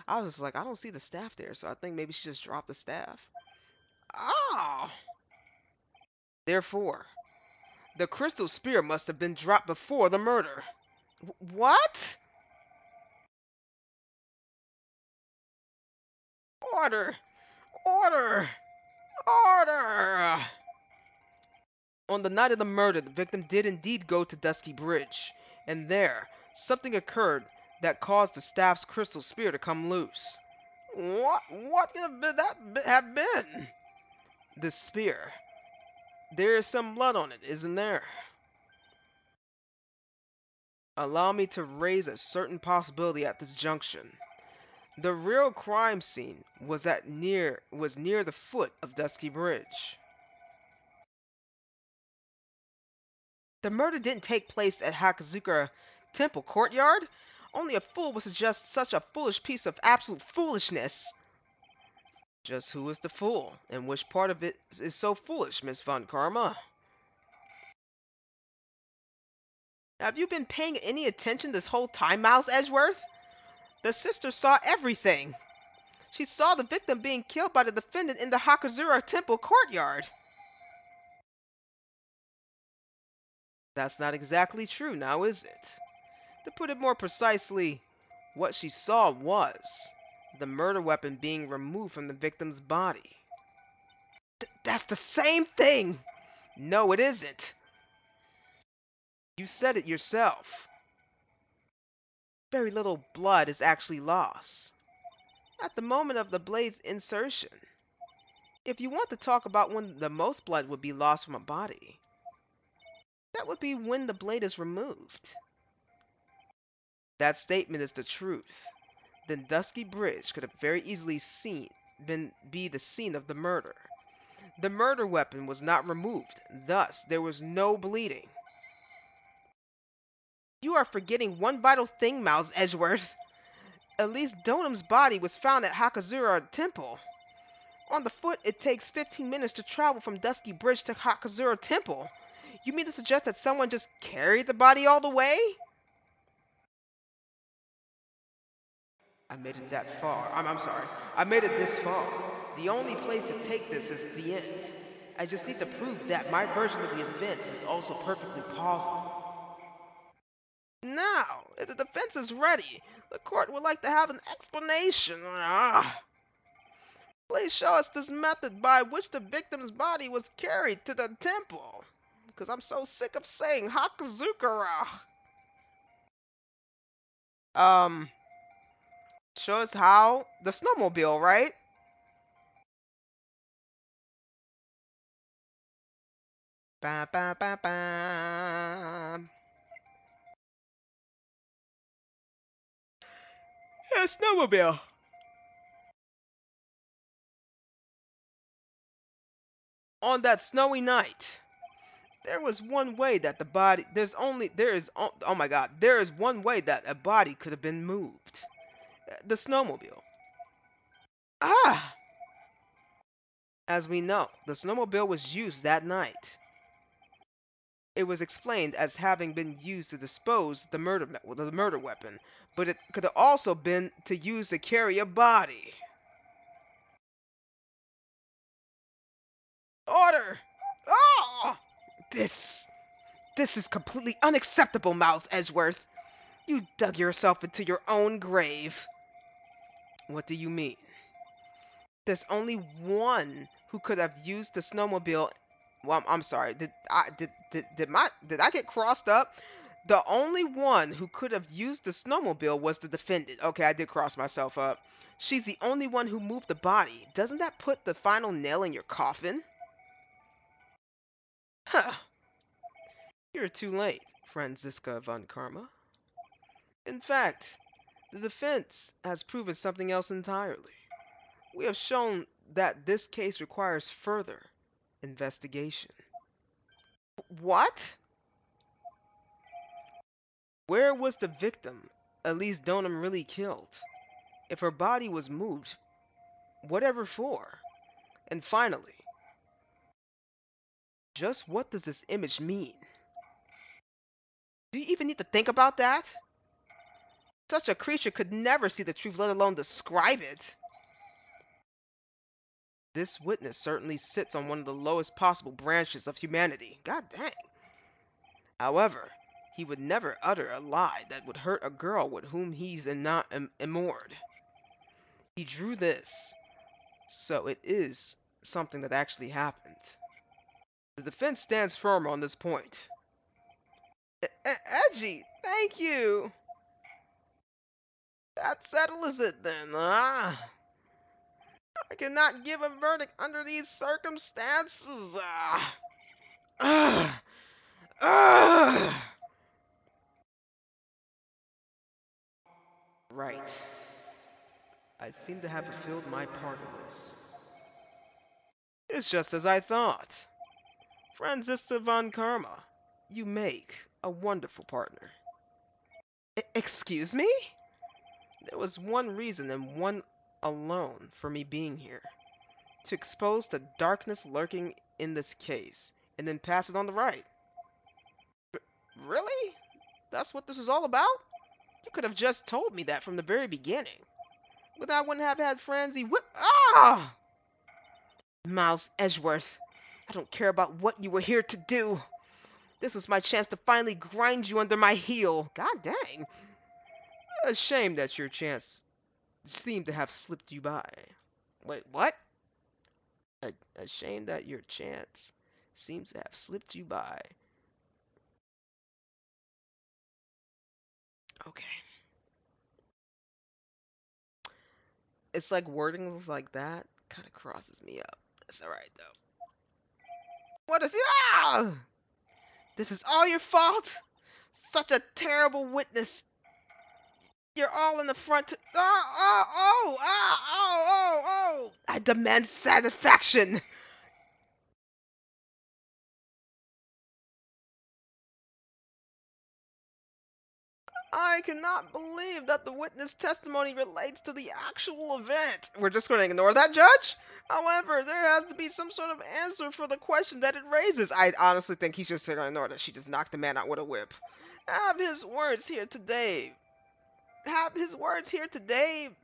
I was just like, I don't see the staff there, so I think maybe she just dropped the staff. Oh! Therefore, the crystal spear must have been dropped before the murder. What? Order! Order! Order! On the night of the murder, the victim did indeed go to Dusky Bridge, and there, something occurred that caused the staff's crystal spear to come loose. What could that have been? The spear. There is some blood on it, isn't there? Allow me to raise a certain possibility at this junction. The real crime scene was near the foot of Dusky Bridge. The murder didn't take place at Hakazuka Temple courtyard. Only a fool would suggest such a foolish piece of absolute foolishness. Just who is the fool, and which part of it is so foolish, Miss Von Karma? Have you been paying any attention this whole time, Miles Edgeworth? The sister saw everything. She saw the victim being killed by the defendant in the Hakazura Temple courtyard. That's not exactly true, now is it? To put it more precisely, what she saw was the murder weapon being removed from the victim's body. That's the same thing! No, it isn't. You said it yourself. Very little blood is actually lost at the moment of the blade's insertion. If you want to talk about when the most blood would be lost from a body, that would be when the blade is removed. That statement is the truth. Then Dusky Bridge could have very easily be the scene of the murder. The murder weapon was not removed, thus there was no bleeding. You are forgetting one vital thing, Miles Edgeworth. At least Donham's body was found at Hakazura Temple. On the foot, it takes 15 minutes to travel from Dusky Bridge to Hakazura Temple. You mean to suggest that someone just carried the body all the way? I made it that far. I'm sorry. I made it this far. The only place to take this is the end. I just need to prove that my version of the events is also perfectly plausible. Now, if the defense is ready, the court would like to have an explanation. Please show us this method by which the victim's body was carried to the temple. Because I'm so sick of saying Hakazukara. Show us how? The snowmobile, right? Ba ba ba ba. Yeah, snowmobile. On that snowy night, There was one way that the body. Oh my God. There is one way that a body could have been moved. The snowmobile. Ah! As we know, the snowmobile was used that night. It was explained as having been used to dispose the murder weapon, but it could have also been to use to carry a body. Order! Oh! This this is completely unacceptable, Miles Edgeworth. You dug yourself into your own grave. What do you mean? There's only one who could have used the snowmobile. Well, I'm sorry. Did I get crossed up? The only one who could have used the snowmobile was the defendant. Okay, I did cross myself up. She's the only one who moved the body. Doesn't that put the final nail in your coffin? Huh. You're too late, Franziska von Karma. In fact, the defense has proven something else entirely. We have shown that this case requires further investigation. What? Where was the victim, Elise Donham, really killed? If her body was moved, whatever for? And finally, just what does this image mean? Do you even need to think about that? Such a creature could never see the truth, let alone describe it. This witness certainly sits on one of the lowest possible branches of humanity. God dang. However, he would never utter a lie that would hurt a girl with whom he's not enamored. He drew this, so it is something that actually happened. The defense stands firm on this point. Edgy, thank you. That settles it then, I cannot give a verdict under these circumstances. Right. I seem to have fulfilled my part in this. It's just as I thought. Franziska von Karma, you make a wonderful partner. Excuse me? There was one reason and one alone for me being here. To expose the darkness lurking in this case, and then pass it on to Wright. Really? That's what this is all about? You could have just told me that from the very beginning. But I wouldn't have had Franzi whip. Ah! Miles Edgeworth, I don't care about what you were here to do. This was my chance to finally grind you under my heel. God dang. A shame that your chance seemed to have slipped you by. Wait, what? A shame that your chance seems to have slipped you by. Okay. It's like wordings like that kind of crosses me up. That's alright though. What is ah? This is all your fault? Such a terrible witness. You're all in the front. Oh. I demand satisfaction. I cannot believe that the witness testimony relates to the actual event. We're just going to ignore that, Judge? However, there has to be some sort of answer for the question that it raises. I honestly think he's just going to ignore that she just knocked the man out with a whip. Have his words here today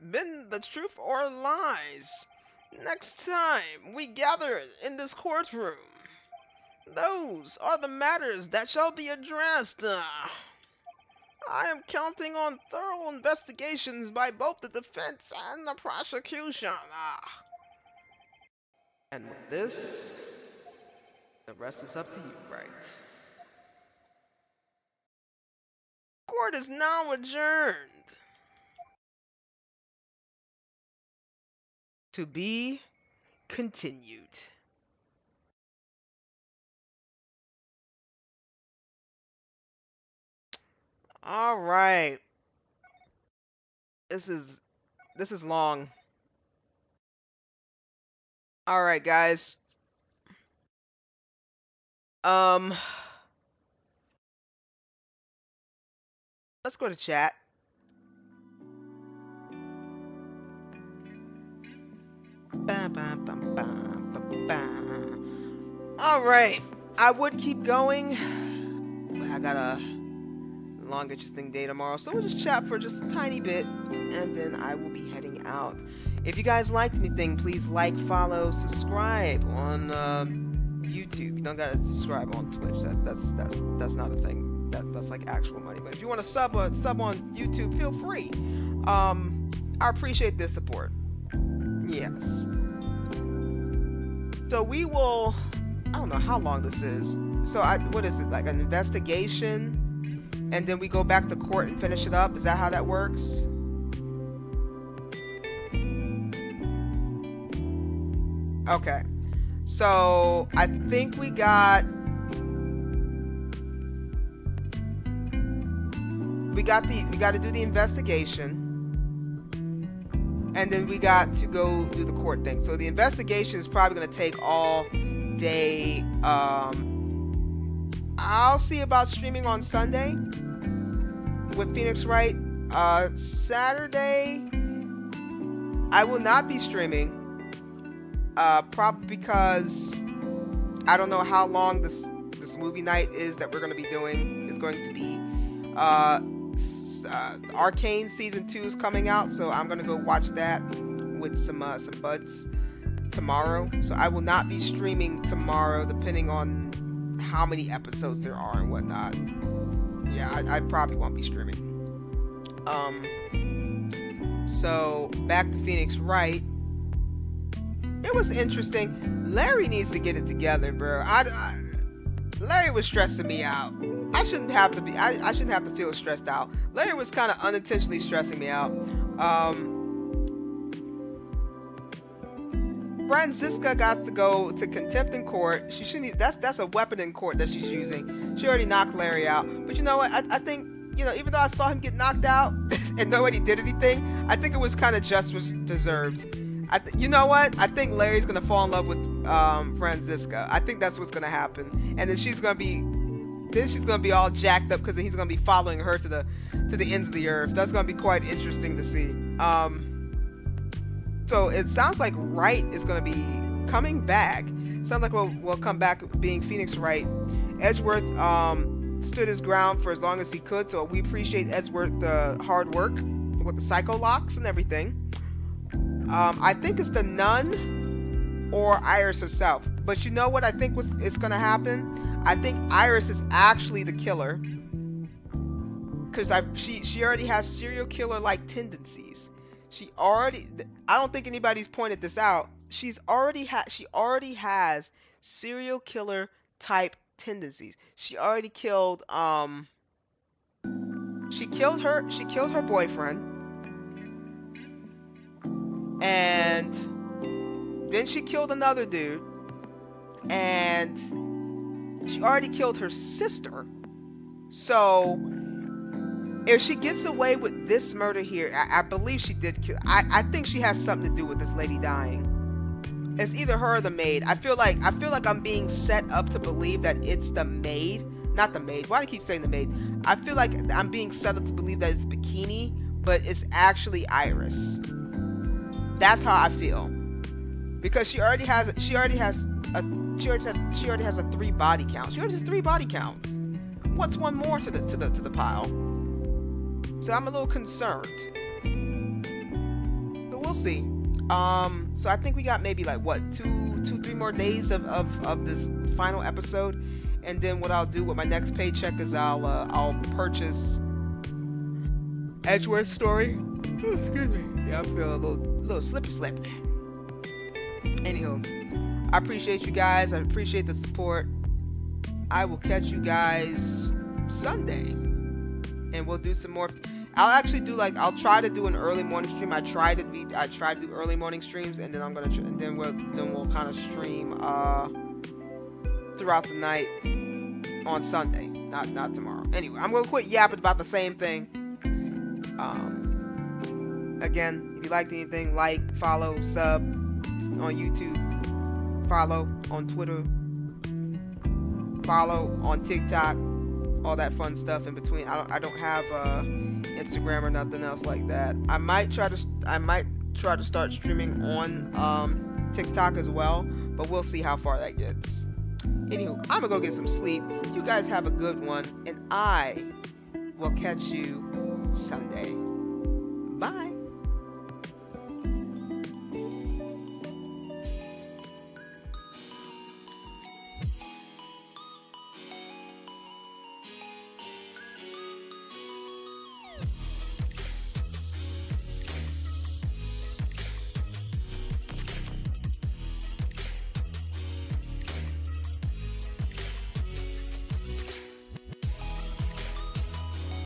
been the truth or lies? Next time we gather in this courtroom, those are the matters that shall be addressed. I am counting on thorough investigations by both the defense and the prosecution. And with this, the rest is up to you, Wright. Court is now adjourned. To be continued. All right. This is long. All right, guys. Um, let's go to chat. All right, I would keep going, but I got a long interesting day tomorrow, so we'll just chat for just a tiny bit, and then I will be heading out. If you guys liked anything, please like, follow, subscribe on YouTube. You don't gotta subscribe on Twitch. That's not a thing. That's like actual money. But if you want to sub on YouTube, feel free. I appreciate this support. Yes. So we will. I don't know how long this is. So what is it, like an investigation, and then we go back to court and finish it up? Is that how that works? Okay. So I think we got to do the investigation, and then we got to go do the court thing. So the investigation is probably going to take all day. I'll see about streaming on Sunday with Phoenix Wright. Saturday I will not be streaming, probably because I don't know how long this movie night is that we're going to be doing is going to be. Arcane season 2 is coming out, so I'm gonna go watch that with some buds tomorrow. So I will not be streaming tomorrow, depending on how many episodes there are and whatnot. Yeah, I probably won't be streaming. So back to Phoenix Wright. It was interesting. Larry needs to get it together, bro. Larry was stressing me out. I shouldn't have to be. I shouldn't have to feel stressed out. Larry was kind of unintentionally stressing me out. Franziska got to go to contempt in court. She shouldn't. That's a weapon in court that she's using. She already knocked Larry out. But you know what? I think, you know, even though I saw him get knocked out and nobody did anything, I think it was kind of just was deserved. You know what? I think Larry's gonna fall in love with Franziska. I think that's what's gonna happen, and then she's gonna be all jacked up because he's gonna be following her to the ends of the earth. That's gonna be quite interesting to see. So it sounds like Wright is gonna be coming back. Sounds like we'll come back being Phoenix Wright. Edgeworth stood his ground for as long as he could, so we appreciate Edgeworth's hard work with the psycho locks and everything. I think it's the nun or Iris herself. But you know what I think is going to happen? I think Iris is actually the killer. Because she already has serial killer-like tendencies. I don't think anybody's pointed this out. She already has serial killer-type tendencies. She already killed, she killed her boyfriend. And then she killed another dude, and she already killed her sister. So if she gets away with this murder here, I believe she did kill. I think she has something to do with this lady dying. It's either her or the maid. I feel like I'm being set up to believe that it's the maid, not the maid. Why do I keep saying the maid? I feel like I'm being set up to believe that it's Bikini, but it's actually Iris. That's how I feel, because she already has a 3 body count. She already has 3 body counts. What's one more to the pile? So I'm a little concerned. So we'll see. So I think we got maybe like what 2-3 more days of this final episode, and then what I'll do with my next paycheck is I'll purchase Edgeworth's story. Oh, excuse me. Yeah, I feel a little slippy. Anywho, I appreciate you guys. I appreciate the support. I will catch you guys Sunday, and we'll do some more. I'll try to do an early morning stream. I try to do early morning streams, and then we'll kind of stream throughout the night on Sunday, not tomorrow. Anyway, I'm gonna quit yapping about the same thing. Again, if you liked anything, like, follow, sub on YouTube, follow on Twitter. follow on TikTok, all that fun stuff in between. I don't have Instagram or nothing else like that. I might try to start streaming on TikTok as well, but we'll see how far that gets. Anywho, I'm gonna go get some sleep. You guys have a good one, and I will catch you Sunday.